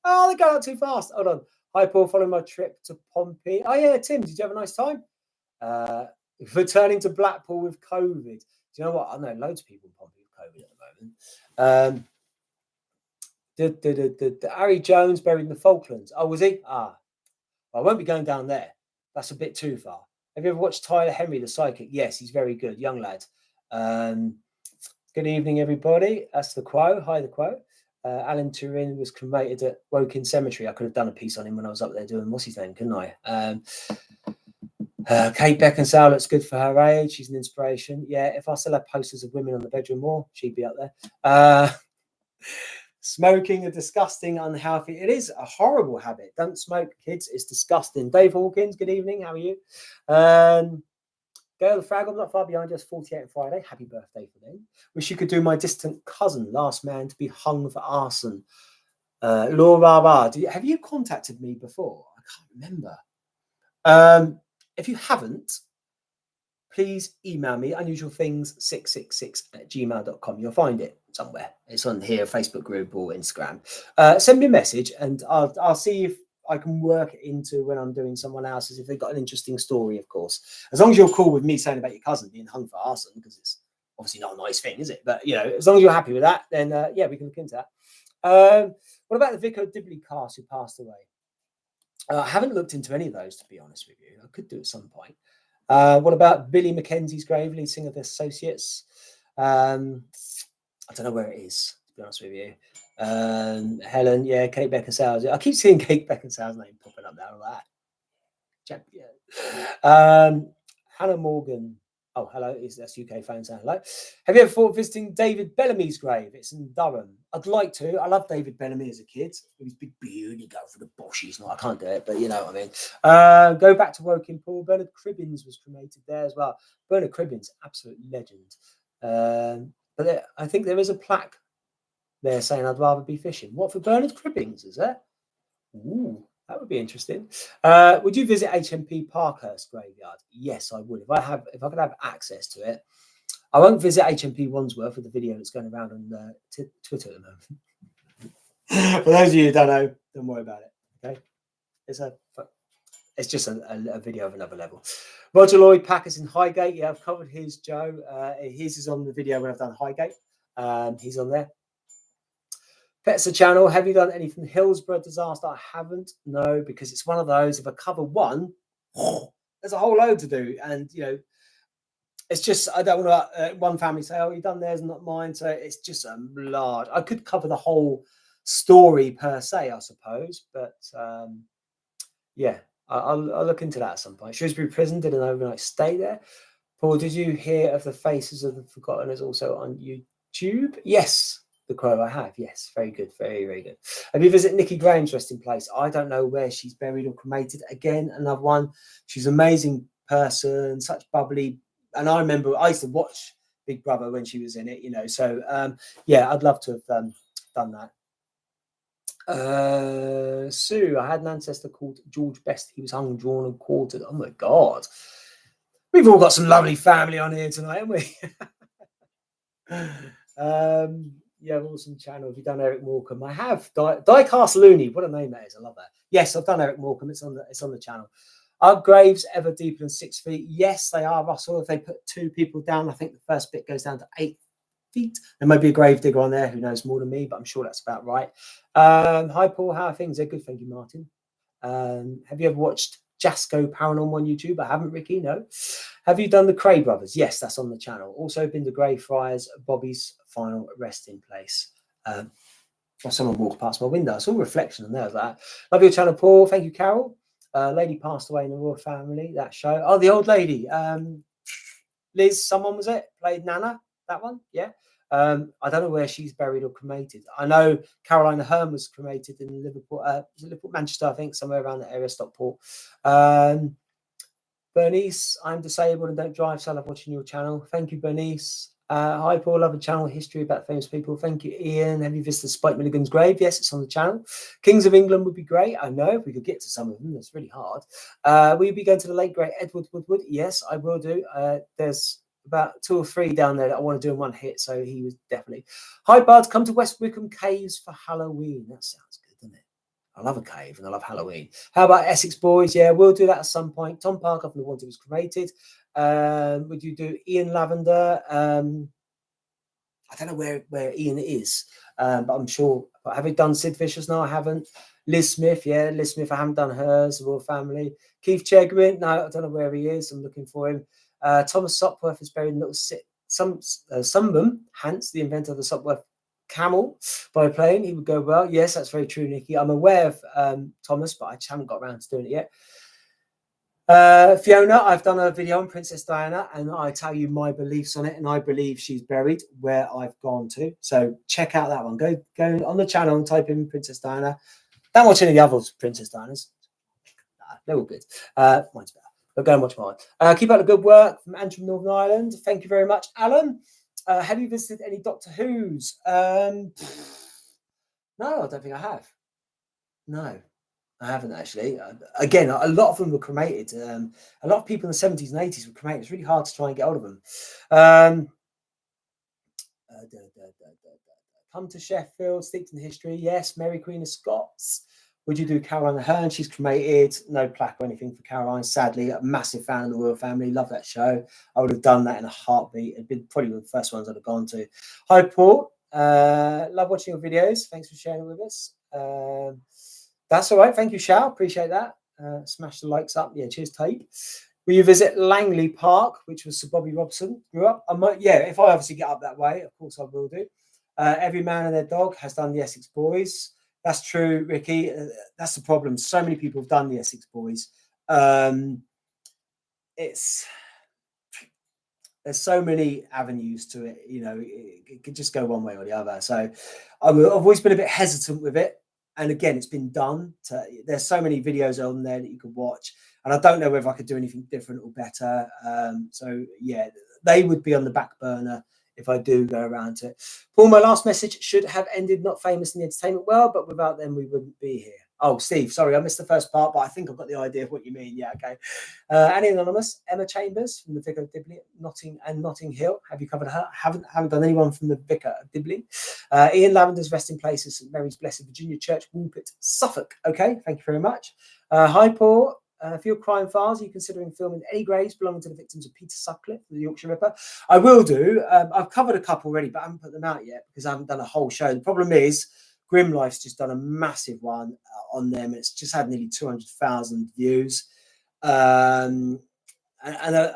going out too fast. Hold on. Hi, Paul. Following my trip to Pompey. Oh, yeah, Tim, did you have a nice time? Returning to Blackpool with COVID. Do you know what? I know loads of people in Pompey with COVID at the moment. Harry Jones buried in the Falklands. Oh, was he? Well, I won't be going down there. That's a bit too far. Have you ever watched Tyler Henry, the psychic? Yes, he's very good. Young lad. Good evening, everybody. That's the quote. Hi, the quote. Alan Turin was cremated at Woking Cemetery. I could have done a piece on him when I was up there doing what's his name, couldn't I? Kate Beckinsale looks good for her age. She's an inspiration. Yeah, if I still had posters of women on the bedroom wall, she'd be up there. Smoking, a disgusting, unhealthy. It is a horrible habit. Don't smoke, kids. It's disgusting. Dave Hawkins, good evening. How are you? Girl the Frag, I'm not far behind, just 48 on Friday. Happy birthday for them. Wish you could do my distant cousin, last man to be hung for arson. Laura, have you contacted me before? I can't remember. If you haven't, please email me, unusualthings666@gmail.com. You'll find it somewhere. It's on here, Facebook group or Instagram. Send me a message and I'll see if I can work it into when I'm doing someone else's, if they've got an interesting story, of course. As long as you're cool with me saying about your cousin being hung for arson, because it's obviously not a nice thing, is it? But, as long as you're happy with that, then, we can look into that. What about the Vicar Dibley cast who passed away? I haven't looked into any of those, to be honest with you. I could do at some point. What about Billy Mackenzie's grave, lead singer of the Associates? I don't know where it is, to be honest with you. Helen, yeah, Kate Beckinsale. I keep seeing Kate Beckinsale's name popping up there. Like that. Hannah Morgan. Oh, hello. That's UK fans. Hello. Have you ever thought of visiting David Bellamy's grave? It's in Durham. I'd like to. I love David Bellamy as a kid. With his big beard, you go for the boshies. No, I can't do it, but you know what I mean. Go back to Woking Pool. Bernard Cribbins was cremated there as well. Bernard Cribbins, absolute legend. But I think there is a plaque there saying I'd rather be fishing. What for Bernard Cribbings, is there? Ooh, that would be interesting. Would you visit HMP Parkhurst graveyard? Yes, I would. If I could have access to it. I won't visit HMP Wandsworth with the video that's going around on Twitter at the moment. For those of you who don't know, don't worry about it. Okay, it's just a video of another level. Roger Lloyd Packers in Highgate. Yeah, I've covered his, Joe. His is on the video when I've done Highgate. He's on there. Pets the channel. Have you done any from the Hillsborough disaster? I haven't. No, because it's one of those. If I cover one, there's a whole load to do, and it's just I don't want to. One family say, "Oh, you done theirs, not mine." So it's just a large. I could cover the whole story per se, I suppose, but yeah, I'll look into that at some point. Shrewsbury Prison did an overnight stay there. Paul, did you hear of the Faces of the Forgotten is also on YouTube? Yes. The Crow, I have. Yes, very good, very, very good. Have you visited Nikki Graham's resting place? I don't know where she's buried or cremated. Again, another one. She's an amazing person, such bubbly. And I remember I used to watch Big Brother when she was in it, So yeah, I'd love to have done that. Sue, I had an ancestor called George Best. He was hung, drawn, and quartered. Oh my God. We've all got some lovely family on here tonight, haven't we? Yeah, awesome channel. Have you done Eric Morecambe? I have. Diecast Looney. What a name that is. I love that. Yes, I've done Eric Morecambe. It's on the channel. Are graves ever deeper than 6 feet? Yes, they are, Russell. If they put 2 people down, I think the first bit goes down to 8 feet. There might be a grave digger on there who knows more than me, but I'm sure that's about right. Hi, Paul. How are things? They're good. Thank you, Martin. Have you ever watched Jasco Paranormal on YouTube? I haven't, Ricky. No. Have you done the Cray Brothers? Yes, that's on the channel. Also been to Greyfriars, Bobby's final resting place. Someone walked past my window. I saw a reflection on there. That. Love your channel, Paul. Thank you, Carol. Lady passed away in the royal family. That show. Oh, the old lady. Liz, someone was it? Played Nana. That one. Yeah. I don't know where she's buried or cremated. I know Carolina Hearn was cremated in Liverpool, Manchester, I think, somewhere around that area, Stockport. Bernice, I'm disabled and don't drive, so I love watching your channel. Thank you, Bernice. Hi, Paul. Love a channel history about famous people. Thank you, Ian. Have you visited Spike Milligan's grave? Yes, it's on the channel. Kings of England would be great. I know if we could get to some of them, it's really hard. Will you be going to the late great Edward Woodward? Yes, I will do. There's about 2 or 3 down there that I want to do in one hit, so he was definitely. Hi, Bud. Come to West Wickham Caves for Halloween. That sounds good, doesn't it? I love a cave and I love Halloween. How about Essex Boys? Yeah, we'll do that at some point. Tom Parker from The Wanted was cremated. Would you do Ian Lavender? I don't know where Ian is, but I'm sure. But have you done Sid Vicious? No, I haven't. Liz Smith, yeah, Liz Smith. I haven't done hers. The Royal Family. Keith Chegwin, no, I don't know where he is. I'm looking for him. Thomas Sopworth is buried in Little Sumbum, Hans, the inventor of the Sopworth camel by plane. He would go well. Yes, that's very true, Nikki. I'm aware of Thomas, but I just haven't got around to doing it yet. Fiona, I've done a video on Princess Diana and I tell you my beliefs on it, and I believe she's buried where I've gone to. So check out that one. Go on the channel and type in Princess Diana. Don't watch any of the other Princess Dianas. Nah, they're all good. Mine's better. But go and watch mine. Keep up the good work from Andrew from Northern Ireland. Thank you very much, Alan. Have you visited any Doctor Who's? No, I don't think I have. No, I haven't actually. Again, a lot of them were cremated. A lot of people in the 70s and 80s were cremated. It's really hard to try and get hold of them. Come to Sheffield, steeped in history. Yes, Mary Queen of Scots. Would you do Caroline Aherne? She's cremated. No plaque or anything for Caroline, sadly. A massive fan of the Royal Family. Love that show. I would have done that in a heartbeat. It'd been probably one of the first ones I'd have gone to. Hi, Paul. Love watching your videos. Thanks for sharing with us. That's all right. Thank you, Shao. Appreciate that. Smash the likes up. Yeah, cheers, Tape. Will you visit Langley Park, which was Sir Bobby Robson grew up? I might, yeah, if I obviously get up that way, of course I will do. Every man and their dog has done the Essex Boys. That's true, Ricky. That's the problem. So many people have done the Essex Boys. There's so many avenues to it. You know, it could just go one way or the other. So I've always been a bit hesitant with it. And again, it's been done. There's so many videos on there that you could watch. And I don't know whether I could do anything different or better. So, yeah, they would be on the back burner if I do go around to it. Paul, my last message should have ended not famous in the entertainment world, but without them, we wouldn't be here. Oh, Steve, sorry, I missed the first part, but I think I've got the idea of what you mean. Yeah, okay. Annie Anonymous, Emma Chambers from the Vicar of Dibley, Notting Hill. Have you covered her? Haven't done anyone from the Vicar of Dibley. Ian Lavender's resting place is St Mary's Blessed Virginia Church, Woolpit, Suffolk. Okay, thank you very much. Hi, Paul. For your crime files, are you considering filming any graves belonging to the victims of Peter Sutcliffe, the Yorkshire Ripper? I will do. I've covered a couple already, but I haven't put them out yet because I haven't done a whole show. The problem is Grim Life's just done a massive one on them. It's just had nearly 200,000 views. And I know,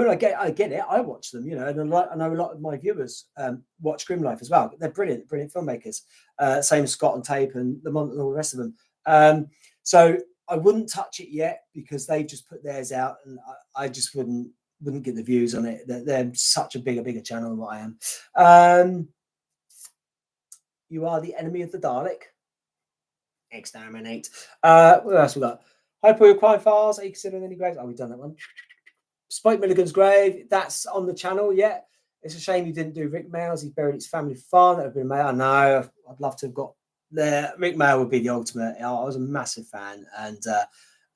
and I get it. I watch them, and I know a lot of my viewers watch Grim Life as well. They're brilliant filmmakers. Same as Scott on Tape and Lamont and all the rest of them. So I wouldn't touch it yet because they've just put theirs out, and I just wouldn't get the views on it. They're such a bigger channel than what I am. You are the enemy of the Dalek. Exterminate. What else we got? Hi, Paul, your crime files. Are you considering any graves? Oh, we've done that one. Spike Milligan's grave. That's on the channel. Yeah. It's a shame you didn't do Rick Mail's. He buried his family farm. That would have been amazing. I know. I'd love to have got there. Rick Mail would be the ultimate. I was a massive fan, and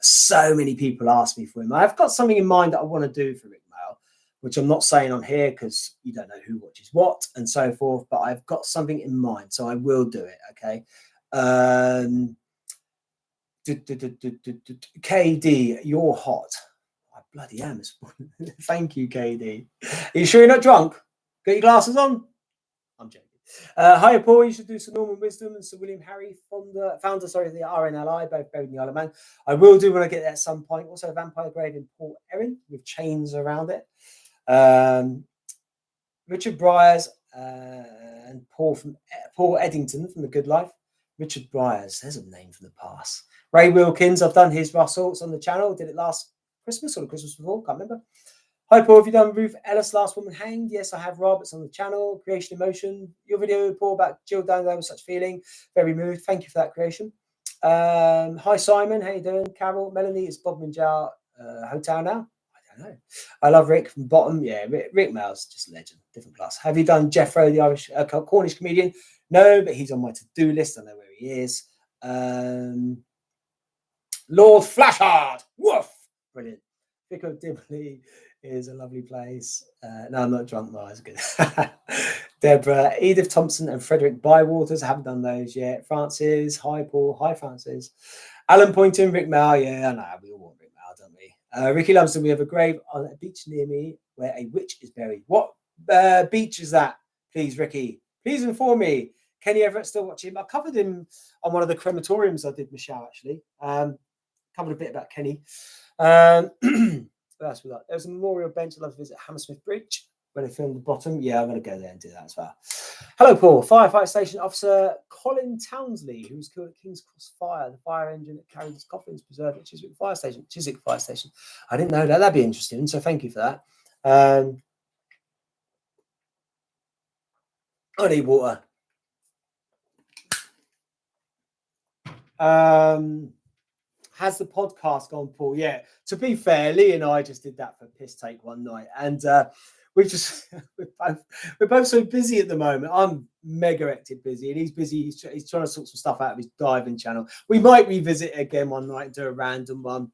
so many people asked me for him. I've got something in mind that I want to do for Rick Mail, which I'm not saying on here because you don't know who watches what and so forth. But I've got something in mind, so I will do it. Okay. KD, you're hot. I bloody am. Thank you, KD. Are you sure you're not drunk? Got your glasses on? I'm joking. Hi, Paul. You should do some Norman Wisdom and Sir William Harry, founder of the RNLI, both buried in the Isle of Man. I will do when I get there at some point. Also, a vampire grave in Port Erin with chains around it. Richard Bryars and Paul Eddington from The Good Life. Richard Bryars, there's a name from the past. Ray Wilkins, I've done his Russells on the channel. Did it last Christmas or the Christmas before? Can't remember. Hi, Paul. Have you done Ruth Ellis, Last Woman Hanged? Yes, I have, Rob. It's on the channel. Creation Emotion. Your video, Paul, about Jill Dando with such feeling. Very moved. Thank you for that creation. Hi, Simon. How you doing? Carol, Melanie, it's Bob Minjar Hotel now. I don't know. I love Rick from Bottom. Yeah, Rick Mail's just a legend. Different class. Have you done Jeffro, the Irish Cornish comedian? No, but he's on my to-do list. I know where he is. Lord Flashard. Woof. Brilliant. Vicar of Dibley is a lovely place. No, I'm not drunk. No, it's good. Deborah, Edith Thompson and Frederick Bywaters. I haven't done those yet. Francis. Hi, Paul. Hi, Francis. Alan Poynton, Rick Mail. Yeah, I know. We all want Rick Mail, don't we? Ricky Lumsden, we have a grave on a beach near me where a witch is buried. What beach is that? Please, Ricky. Please inform me. Kenny Everett, still watching. I covered him on one of the crematoriums I did, Michelle, actually. Covered a bit about Kenny. What else we got? There's a memorial bench. I'd love to visit Hammersmith Bridge where they filmed the bottom. Yeah, I'm going to go there and do that as well. Hello, Paul. Firefight Station Officer Colin Townsley, who was killed at King's Cross Fire. The fire engine that carried his coffins preserved at Chiswick Fire Station. I didn't know that. That'd be interesting. So thank you for that. I need water. Has the podcast gone, Paul? Yeah. To be fair, Lee and I just did that for piss take one night, and we're both so busy at the moment. I'm mega hectic busy, and he's busy. He's trying to sort some stuff out of his diving channel. We might revisit it again one night and do a random one.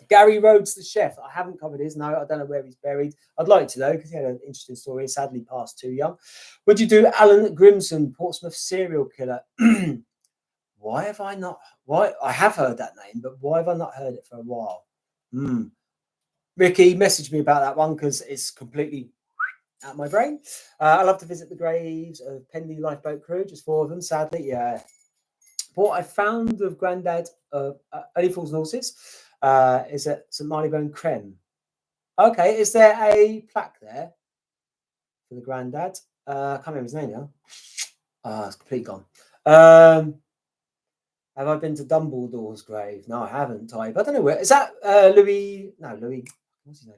Gary Rhodes, the chef. I haven't covered his. No, I don't know where he's buried. I'd like to know because he had an interesting story. Sadly, passed too young. Would you do Alan Grimson, Portsmouth serial killer? Why have I not? Why I have heard that name, but why have I not heard it for a while? Ricky messaged me about that one because it's completely out of my brain. I love to visit the graves of Pendy lifeboat crew, just 4 of them. Sadly, yeah. What I found of Grandad of Only Fools and Horses is at St Marylebone Creme. Okay, is there a plaque there for the Grandad? I can't remember his name now. It's completely gone. Have I been to Dumbledore's grave? No, I haven't. I don't know where. Is that Louis? No, Louis. What's his name?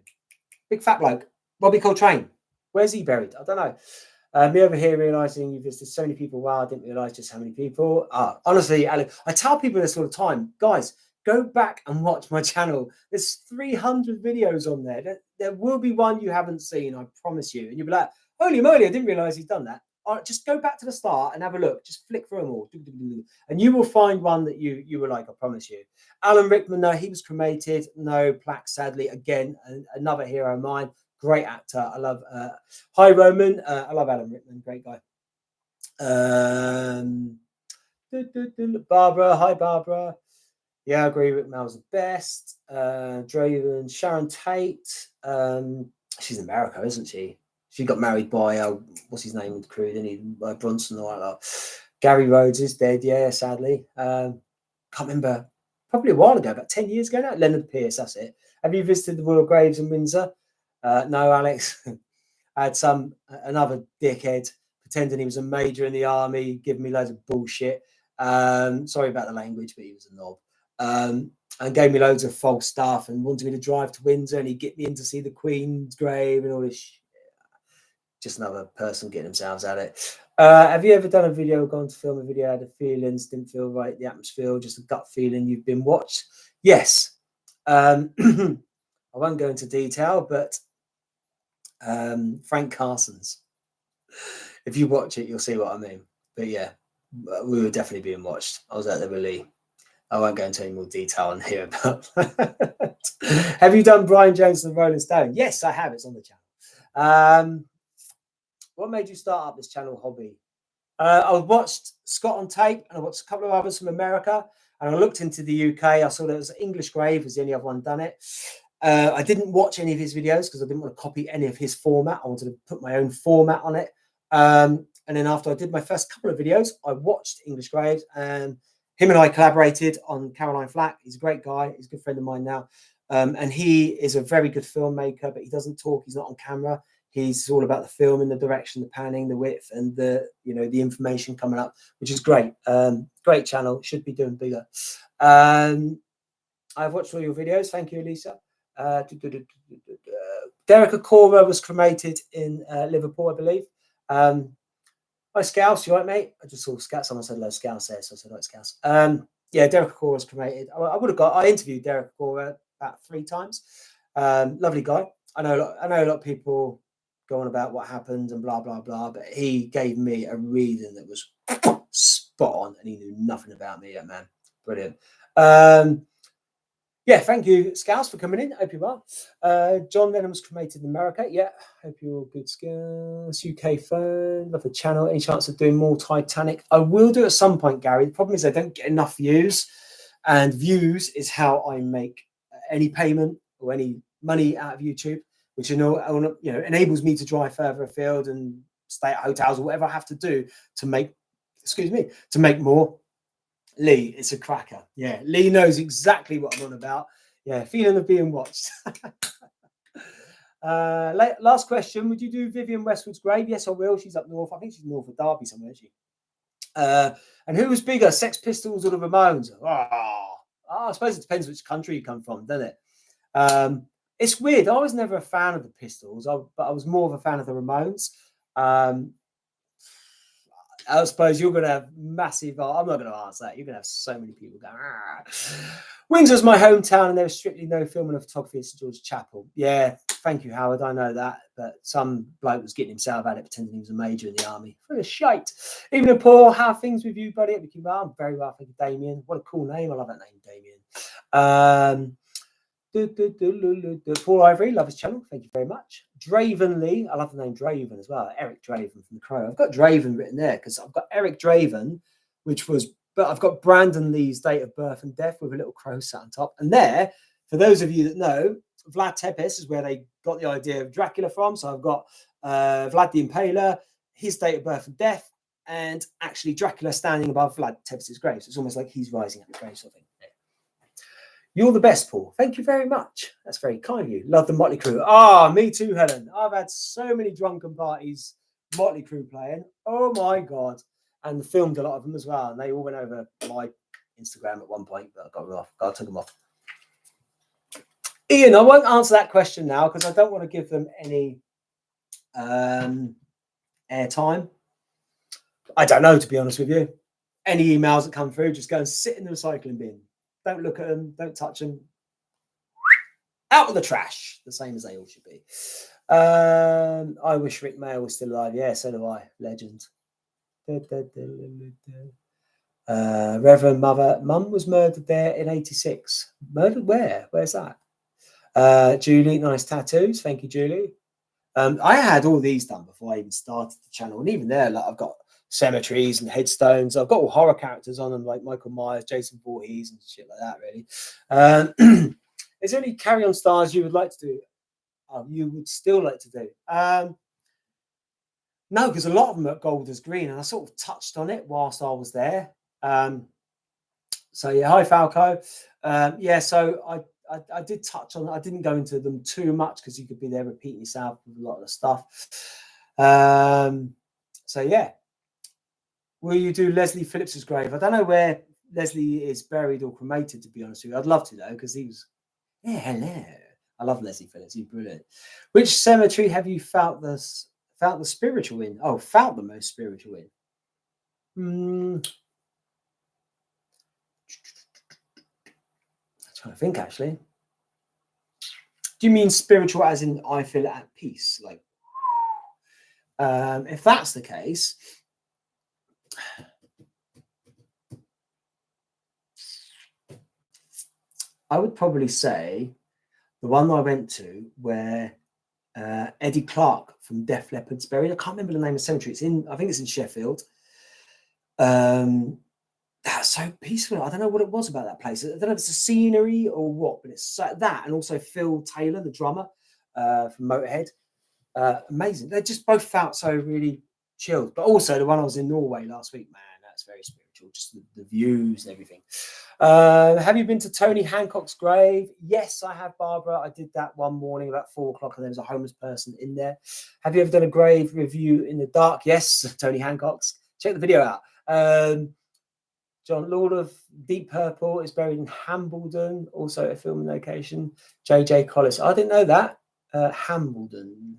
Big fat bloke. Robbie Coltrane. Where's he buried? I don't know. Me over here realising you've visited so many people. Wow, I didn't realise just how many people. Honestly, Alex, I tell people this all the time. Guys, go back and watch my channel. There's 300 videos on there. There will be one you haven't seen, I promise you. And you'll be like, Holy moly, I didn't realise he'd done that. All right, just go back to the start and have a look. Just flick through them all. And you will find one that you were like, I promise you. Alan Rickman, no, he was cremated. No plaque, sadly. Again, another hero of mine. Great actor. I love Hi Roman. I love Alan Rickman. Great guy. Barbara. Hi, Barbara. Yeah, I agree. Rick Mel's the best. Draven. Sharon Tate. She's in America, isn't she? She got married by what's his name with the crew? Didn't he? Bronson or like that. Gary Rhodes is dead. Yeah, sadly. Can't remember. Probably a while ago, about 10 years ago now. Leonard Pierce. That's it. Have you visited the Royal Graves in Windsor? No, Alex. I had another dickhead pretending he was a major in the army, giving me loads of bullshit. Sorry about the language, but he was a knob. And gave me loads of false stuff and wanted me to drive to Windsor and he'd get me in to see the Queen's grave and all this shit. Just another person getting themselves at it. Have you ever done a video, gone to film a video, had the feelings, didn't feel right, the atmosphere, just a gut feeling you've been watched? Yes. I won't go into detail, but Frank Carson's. If you watch it, you'll see what I mean. But yeah, we were definitely being watched. I was at the rally. I won't go into any more detail on here about that. Have you done Brian Jones and the Rolling Stone? Yes, I have. It's on the channel. What made you start up this channel hobby? I watched Scott on Tape and I watched a couple of others from America and I looked into the UK. I saw there was English Grave was the only other one done it. I didn't watch any of his videos because I didn't want to copy any of his format. I wanted to put my own format on it. And then after I did my first couple of videos, I watched English Graves and him and I collaborated on Caroline Flack. He's a great guy. He's a good friend of mine now. And he is a very good filmmaker, but he doesn't talk. He's not on camera. He's all about the film and the direction, the panning, the width, and the the information coming up, which is great. Great channel. Should be doing bigger. I've watched all your videos. Thank you, Elisa. Derek Acora was cremated in Liverpool, I believe. Hi, Scouse. You right, mate? I just saw Scouse. Someone said hello, Scouse there, so I said hi, Scouse. Yeah, Derek Acora was cremated. I interviewed Derek Acora about 3 times. Lovely guy. I know a lot of people go on about what happened and blah blah blah, but he gave me a reading that was spot on, and he knew nothing about me yet, man. Brilliant. Yeah, thank you, Scouse, for coming in. Hope you well. John Lennon was cremated in America. Yeah, hope you're all good, Skills. UK phone, love the channel. Any chance of doing more Titanic? I will do at some point, Gary. The problem is I don't get enough views, and views is how I make any payment or any money out of YouTube, which enables me to drive further afield and stay at hotels or whatever I have to do to make, to make more. Lee, it's a cracker. Yeah, Lee knows exactly what I'm on about. Yeah, feeling of being watched. Last question. Would you do Vivienne Westwood's grave? Yes, I will. She's up north. I think she's north of Derby somewhere, isn't she? And who was bigger, Sex Pistols or the Ramones? I suppose it depends which country you come from, doesn't it? It's weird. I was never a fan of the Pistols, but I was more of a fan of the Ramones. I suppose you're going to have massive. I'm not going to answer that. You're going to have so many people going. Windsor's my hometown, and there was strictly no filming of photography at St George's Chapel. Yeah, thank you, Howard. I know that, but some bloke was getting himself at it, pretending he was a major in the army. Full of shite. Even a Paul, how are things with you, buddy? I'm very well, thank you, Damien. What a cool name. I love that name, Damien. Paul Ivory, love his channel. Thank you very much. Draven Lee, I love the name Draven as well. Eric Draven from The Crow. I've got Draven written there because I've got Eric Draven, but I've got Brandon Lee's date of birth and death with a little crow sat on top. And there, for those of you that know, Vlad Tepes is where they got the idea of Dracula from. So I've got Vlad the Impaler, his date of birth and death, and actually Dracula standing above Vlad Tepes' grave. So it's almost like he's rising at the grave sort of thing. You're the best, Paul. Thank you very much. That's very kind of you. Love the Motley Crue. Me too, Helen. I've had so many drunken parties, Motley Crue playing. Oh my God. And filmed a lot of them as well. And they all went over my Instagram at one point, but I got them off. I took them off. Ian, I won't answer that question now because I don't want to give them any airtime. I don't know, to be honest with you. Any emails that come through, just go and sit in the recycling bin. Don't look at them. Don't touch them. Out of the trash. The same as they all should be. I wish Rick Mail was still alive. Yeah, so do I. Legend. Reverend Mum was murdered there in 86. Murdered where? Where's that? Julie, nice tattoos. Thank you, Julie. I had all these done before I even started the channel, and even there, like I've got cemeteries and headstones. I've got all horror characters on them, like Michael Myers, Jason Voorhees, and shit like that. Really. Is there any carry-on stars you would like to do? You would still like to do? No, because a lot of them are at Golders Green, and I sort of touched on it whilst I was there. So yeah, hi Falco. Yeah, so I did touch on. I didn't go into them too much because you could be there repeating yourself with a lot of the stuff. So yeah, will you do Leslie Phillips's grave? I don't know where Leslie is buried or cremated. To be honest with you, I'd love to though because he was. Yeah, hello. I love Leslie Phillips. He's brilliant. Which cemetery have you felt the spiritual in? Oh, felt the most spiritual in. I'm trying to think actually. Do you mean spiritual as in I feel at peace? Like, if that's the case, I would probably say the one I went to where Eddie Clark from Def Leppard's buried. I can't remember the name of the cemetery. It's in, I think it's in Sheffield. That's so peaceful. I don't know what it was about that place. I don't know if it's the scenery or what, but it's that. And also Phil Taylor, the drummer from Motorhead. Amazing. They just both felt so really chilled. But also the one I was in Norway last week, man, that's very spiritual. Just the views and everything. Have you been to Tony Hancock's grave? Yes, I have, Barbara. I did that one morning about 4 o'clock, and there was a homeless person in there. Have you ever done a grave review in the dark? Yes, Tony Hancock's. Check the video out. John Lord of Deep Purple is buried in Hambledon, also a filming location. JJ Collis. I didn't know that. Hambledon.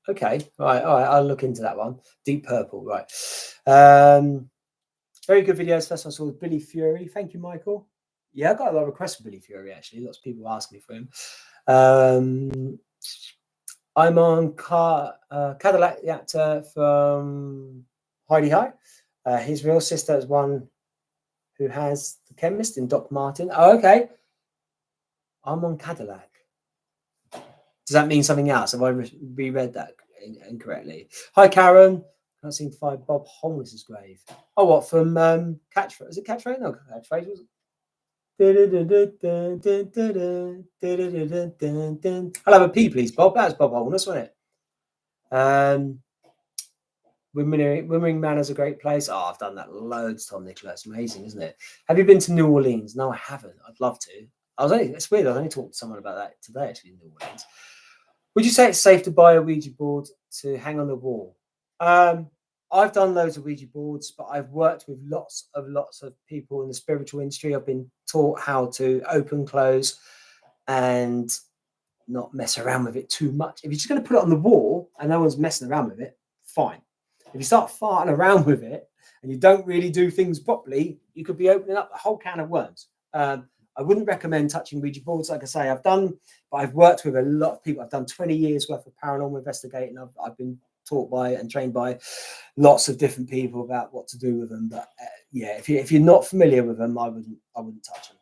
Okay, all right. I'll look into that one. Deep Purple, right. Very good videos. First one I saw was Billy Fury. Thank you, Michael. Yeah, I got a lot of requests for Billy Fury, actually. Lots of people asking me for him. I'm on Cadillac, the actor from Heidi High. His real sister is one who has the chemist in Doc Martin. Oh, okay. I'm on Cadillac. Does that mean something else? Have I reread that incorrectly? Hi, Karen. Can't seem to find Bob Holness's grave. Oh, what, from Catchphrase? Is it Catchphrase? No, Catchphrase was it? I'll have a pee, please, Bob. That's Bob Holness, wasn't it? Wimmering Manor's a great place. Oh, I've done that loads, Tom Nicholas. Amazing, isn't it? Have you been to New Orleans? No, I haven't. I'd love to. It's weird. I only talked to someone about that today, actually, in New Orleans. Would you say it's safe to buy a Ouija board to hang on the wall? I've done loads of Ouija boards, but I've worked with lots of people in the spiritual industry. I've been taught how to open, close, and not mess around with it too much. If you're just going to put it on the wall and no one's messing around with it, fine. If you start farting around with it and you don't really do things properly, you could be opening up a whole can of worms. I wouldn't recommend touching Ouija boards. Like I say, I've worked with a lot of people. I've done 20 years worth of paranormal investigating. I've been taught by and trained by lots of different people about what to do with them. But yeah, if you're not familiar with them, I wouldn't touch them.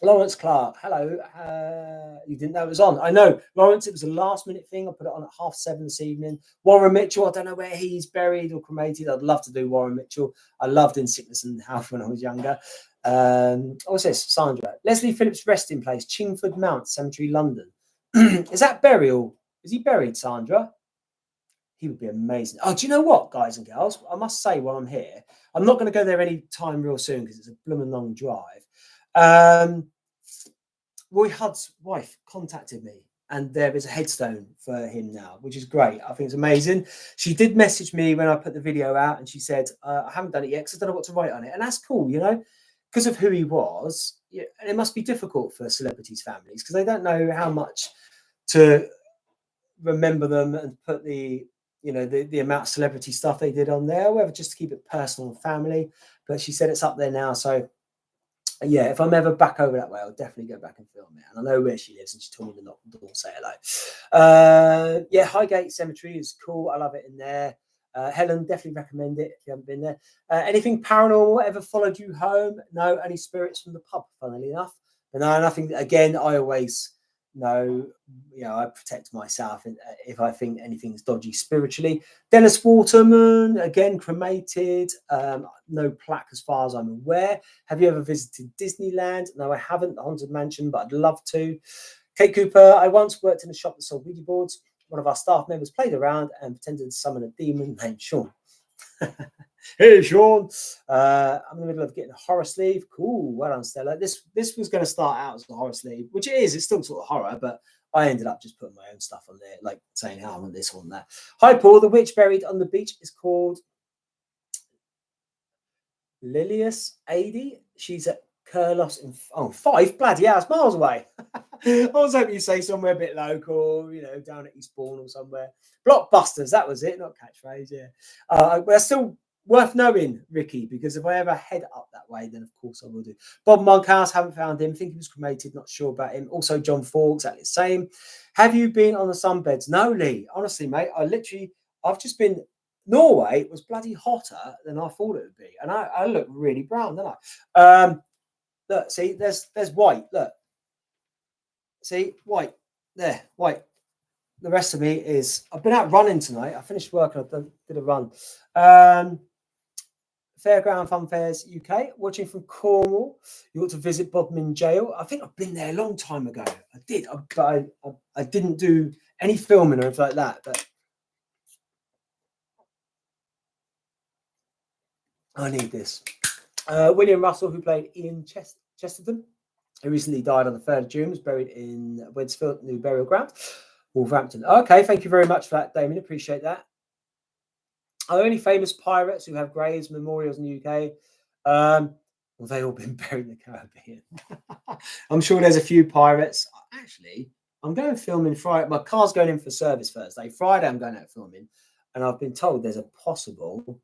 Lawrence Clark, hello. You didn't know it was on. I know, Lawrence, it was a last minute thing. I put it on at 7:30 this evening. Warren Mitchell, I don't know where he's buried or cremated. I'd love to do Warren Mitchell. I loved In Sickness and Health when I was younger. What's this? Sandra. Leslie Phillips' resting place, Chingford Mount Cemetery, London. Is that burial? Is he buried, Sandra? He would be amazing. Oh, do you know what, guys and girls? I must say while I'm here, I'm not going to go there any time real soon because it's a blooming long drive. Roy Hudd's wife contacted me and there is a headstone for him now, which is great. I think it's amazing. She did message me when I put the video out and she said, I haven't done it yet because I don't know what to write on it. And that's cool, you know, because of who he was. Yeah, and it must be difficult for celebrities' families because they don't know how much to remember them and put the amount of celebrity stuff they did on there, whether just to keep it personal and family. But she said it's up there now. So Yeah, if I'm ever back over that way, I'll definitely go back and film it. And I know where she lives, and she told me to knock on the door and say hello. Yeah, Highgate Cemetery is cool. I love it in there. Helen, definitely recommend it if you haven't been there. Anything paranormal ever followed you home? No, only spirits from the pub, funnily enough. But no, nothing. Again, I always know, I protect myself if I think anything's dodgy spiritually. Dennis Waterman, again, cremated. No plaque as far as I'm aware. Have you ever visited Disneyland? No, I haven't. The Haunted Mansion, but I'd love to. Kate Cooper, I once worked in a shop that sold Ouija boards. One of our staff members played around and pretended to summon a demon named Sean. Hey, Sean. I'm in the middle of getting a horror sleeve. Cool. Well done, Stella. This was going to start out as a horror sleeve, which it is. It's still sort of horror, but I ended up just putting my own stuff on there, like saying, I want this, I want that. Hi, Paul. The witch buried on the beach is called Lilius Adi. She's at Curlos in 5 bloody hours miles away. I was hoping you'd say somewhere a bit local, down at Eastbourne or somewhere. Blockbusters, that was it, not catchphrase, yeah. But that's still worth knowing, Ricky, because if I ever head up that way, then of course I will do. Bob Monkhouse, haven't found him. Think he was cremated, not sure about him. Also, John Ford, exactly the same. Have you been on the sunbeds? No, Lee. Honestly, mate, I've just been. Norway was bloody hotter than I thought it would be, and I look really brown, don't I? Look, see, there's white. Look, see, white there, white. The rest of me is. I've been out running tonight. I finished work and I did a run. Fairground Fun Fairs UK. Watching from Cornwall. You ought to visit Bodmin Jail. I think I've been there a long time ago. I did, but I didn't do any filming or anything like that. But I need this. William Russell, who played Ian Chesterton, who recently died on the 3rd of June, was buried in Wedsfield New Burial Ground, Wolverhampton. Okay, thank you very much for that, Damien. Appreciate that. Are there any famous pirates who have graves, memorials in the UK? Well, they've all been buried in the Caribbean. I'm sure there's a few pirates. Actually, I'm going filming Friday. My car's going in for service Thursday. Friday, I'm going out filming, and I've been told there's a possible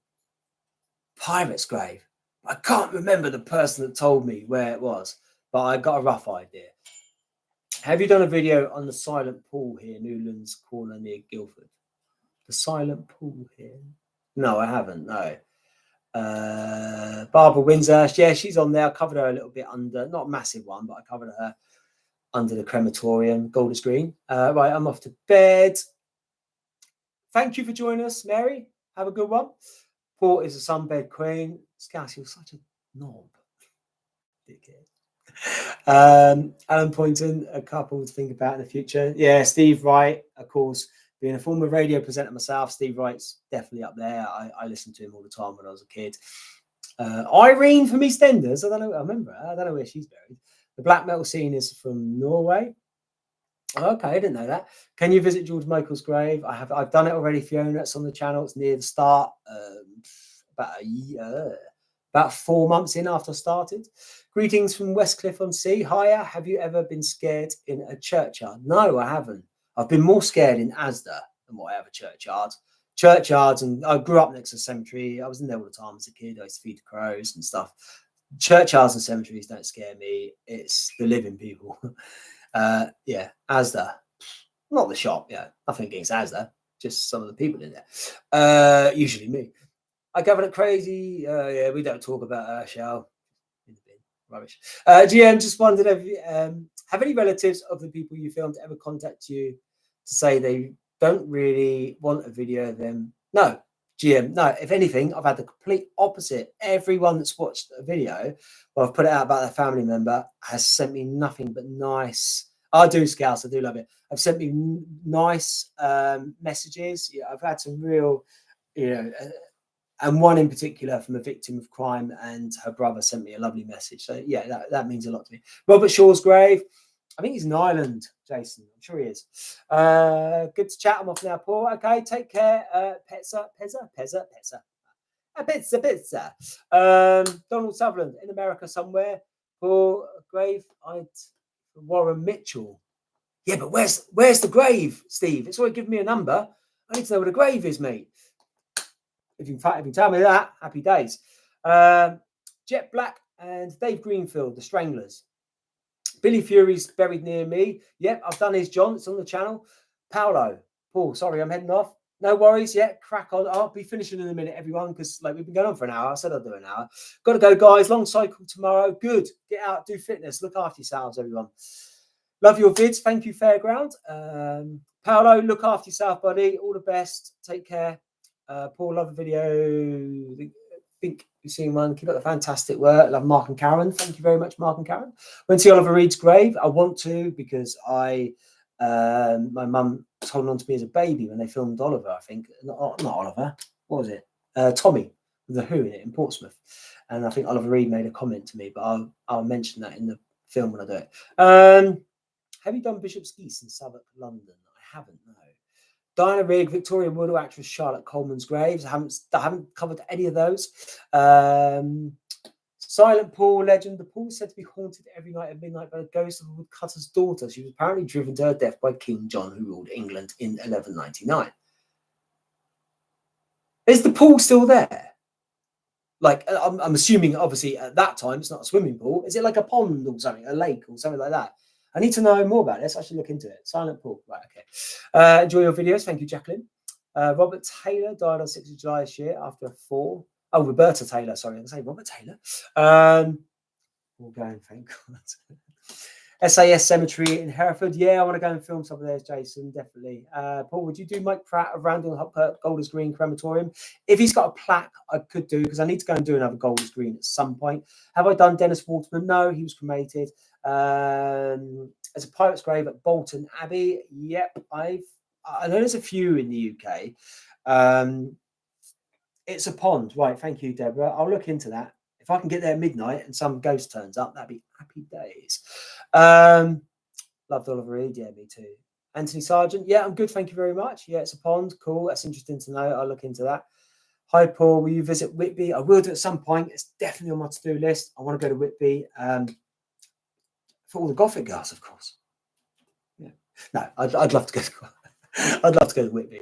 pirate's grave. I can't remember the person that told me where it was, but I got a rough idea. Have you done a video on the silent pool here, Newlands Corner near Guildford? The silent pool here? No, I haven't. No. Barbara Windsor, yeah, she's on there. I covered her a little bit under, not a massive one, but I covered her under the crematorium, Golders Green. Right, I'm off to bed. Thank you for joining us, Mary. Have a good one. Paul is a sunbed queen. Scouse, you're such a knob. Alan Poynton, a couple to think about in the future. Yeah, Steve Wright, of course, being a former radio presenter myself, Steve Wright's definitely up there. I listened to him all the time when I was a kid. Irene from EastEnders, I don't know. I remember her. I don't know where she's buried. The black metal scene is from Norway. Okay, I didn't know that. Can you visit George Michael's grave? I've done it already, Fiona. It's on the channel. It's near the start. About 4 months in after I started. Greetings from Westcliff-on-Sea. Hiya. Have you ever been scared in a churchyard? No, I haven't. I've been more scared in Asda than what I have a churchyard. Churchyards, and I grew up next to a cemetery. I was in there all the time as a kid. I used to feed the crows and stuff. Churchyards and cemeteries don't scare me. It's the living people. Yeah, Asda. Not the shop, yeah. Nothing against Asda. Just some of the people in there. Usually me. I gather it crazy. Yeah, we don't talk about her, shall. Rubbish. GM just wondered, have any relatives of the people you filmed ever contact you to say they don't really want a video of them? No, GM, no. If anything, I've had the complete opposite. Everyone that's watched a video, well, I've put it out about their family member, has sent me nothing but nice. I do, Scouts. I do love it. I've sent me nice messages. Yeah, I've had some real, and one in particular from a victim of crime, and her brother sent me a lovely message. So yeah, that means a lot to me. Robert Shaw's grave. I think he's in Ireland, Jason. I'm sure he is. Good to chat. I'm off now, Paul. Okay, take care. Pezza. Donald Sutherland in America somewhere. Paul grave. Warren Mitchell. Yeah, but where's the grave, Steve? It's already given me a number. I need to know where the grave is, mate. If you can tell me that, happy days. Jet Black and Dave Greenfield, The Stranglers. Billy Fury's buried near me. Yep, I've done his John. It's on the channel. Paul, sorry, I'm heading off. No worries. Yeah, crack on. I'll be finishing in a minute, everyone, because like we've been going on for an hour. I said I'd do an hour. Got to go, guys. Long cycle tomorrow. Good. Get out, do fitness. Look after yourselves, everyone. Love your vids. Thank you, Fairground. Paolo, look after yourself, buddy. All the best. Take care. Paul, love the video. I think you've seen one. Keep up the fantastic work. Love Mark and Karen. Thank you very much, Mark and Karen. Went to see Oliver Reed's grave. I want to because my mum was holding on to me as a baby when they filmed Oliver, I think. Not Oliver. What was it? Tommy with the Who in it in Portsmouth. And I think Oliver Reed made a comment to me, but I'll mention that in the film when I do it. Have you done Bishop's Geese in Southwark, London? I haven't, no. Diana Rigg, Victoria Woodall, actress Charlotte Coleman's graves. I haven't covered any of those. Silent Paul legend. The pool is said to be haunted every night at midnight by the ghost of a woodcutter's daughter. She was apparently driven to her death by King John, who ruled England in 1199. Is the pool still there? Like, I'm assuming, obviously, at that time, it's not a swimming pool. Is it like a pond or something, a lake or something like that? I need to know more about this. I should look into it. Silent Pool. Right, okay. Enjoy your videos. Thank you, Jacqueline. Robert Taylor died on 6th of July this year after a fall. Oh, Roberta Taylor. Sorry, I was going to say Robert Taylor. We're going, thank God. SAS Cemetery in Hereford. Yeah, I want to go and film some of those, Jason, definitely. Paul, would you do Mike Pratt of Randall Golders Green Crematorium? If he's got a plaque, I could do, because I need to go and do another Golders Green at some point. Have I done Dennis Waterman? No, he was cremated. As a pirate's grave at Bolton Abbey. Yep, I know there's a few in the UK. It's a pond. Right, thank you, Deborah. I'll look into that. If I can get there at midnight and some ghost turns up, that'd be happy days. Loved Oliver Reed. Yeah, me too. Anthony Sargent. Yeah, I'm good. Thank you very much. Yeah, it's a pond. Cool. That's interesting to know. I'll look into that. Hi, Paul. Will you visit Whitby? I will do at some point. It's definitely on my to-do list. I want to go to Whitby for all the Gothic girls, of course. Yeah. No, I'd love to go. I'd love to go to Whitby.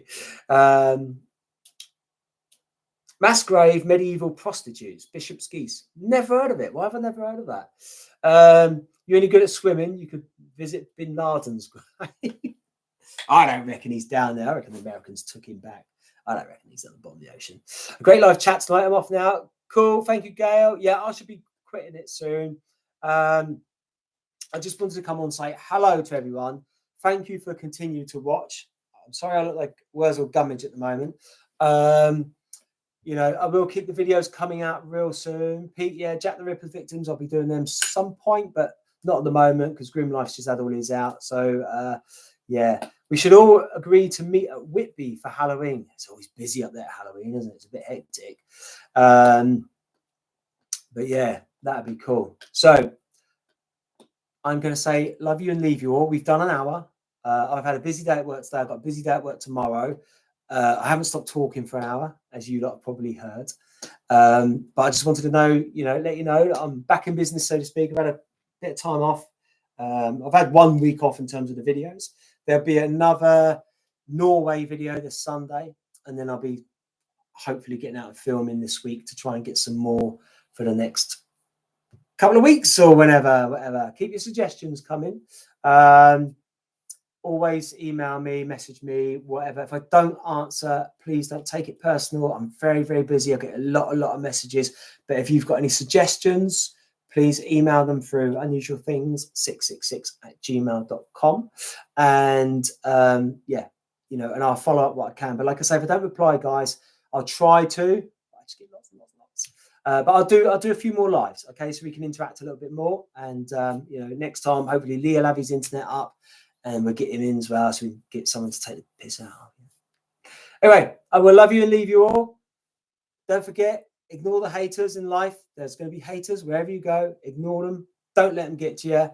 Mass grave, medieval prostitutes, Bishop's Geese. Never heard of it. Why have I never heard of that? You're only good at swimming. You could visit Bin Laden's grave. I don't reckon he's down there. I reckon the Americans took him back. I don't reckon he's at the bottom of the ocean. A great live chat tonight. I'm off now. Cool. Thank you, Gail. Yeah, I should be quitting it soon. I just wanted to come on and say hello to everyone. Thank you for continuing to watch. I'm sorry I look like Wurzel Gummidge at the moment. You know, I will keep the videos coming out real soon. Pete, yeah, Jack the Ripper victims, I'll be doing them some point, but not at the moment because Grim Life's just had all his out. So, yeah, we should all agree to meet at Whitby for Halloween. It's always busy up there at Halloween, isn't it? It's a bit hectic. But yeah, that'd be cool. So I'm going to say love you and leave you all. We've done an hour. I've had a busy day at work today. I've got a busy day at work tomorrow. I haven't stopped talking for an hour, as you lot have probably heard. But I just wanted to know, let you know that I'm back in business, so to speak. I've had a bit of time off. I've had 1 week off in terms of the videos. There'll be another Norway video this Sunday, and then I'll be hopefully getting out and filming this week to try and get some more for the next couple of weeks or whatever. Keep your suggestions coming. Always email me, message me, whatever. If I don't answer, please don't take it personal. I'm very, very busy. I get a lot of messages. But if you've got any suggestions, please email them through unusualthings666@gmail.com. And yeah, and I'll follow up what I can. But like I say, if I don't reply, guys, I'll try to. I just get lots and lots. But I'll do a few more lives, okay, so we can interact a little bit more. And next time, hopefully, Leah will have his internet up. And we'll get him in as well, so we can get someone to take the piss out. Anyway, I will love you and leave you all. Don't forget, ignore the haters in life. There's going to be haters wherever you go. Ignore them. Don't let them get to you.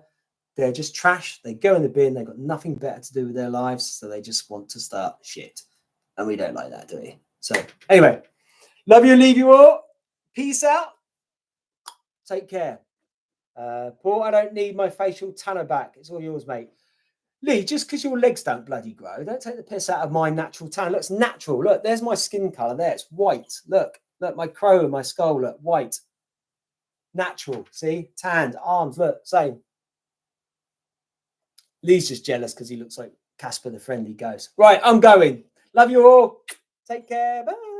They're just trash. They go in the bin. They've got nothing better to do with their lives, so they just want to start shit. And we don't like that, do we? So anyway, love you and leave you all. Peace out. Take care. Paul, I don't need my facial tanner back. It's all yours, mate. Lee, just because your legs don't bloody grow, don't take the piss out of my natural tan. It looks natural. Look, there's my skin colour there. It's white. Look, my crow and my skull look white. Natural. See, tanned arms. Look, same. Lee's just jealous because he looks like Casper the Friendly Ghost. Right, I'm going. Love you all. Take care. Bye.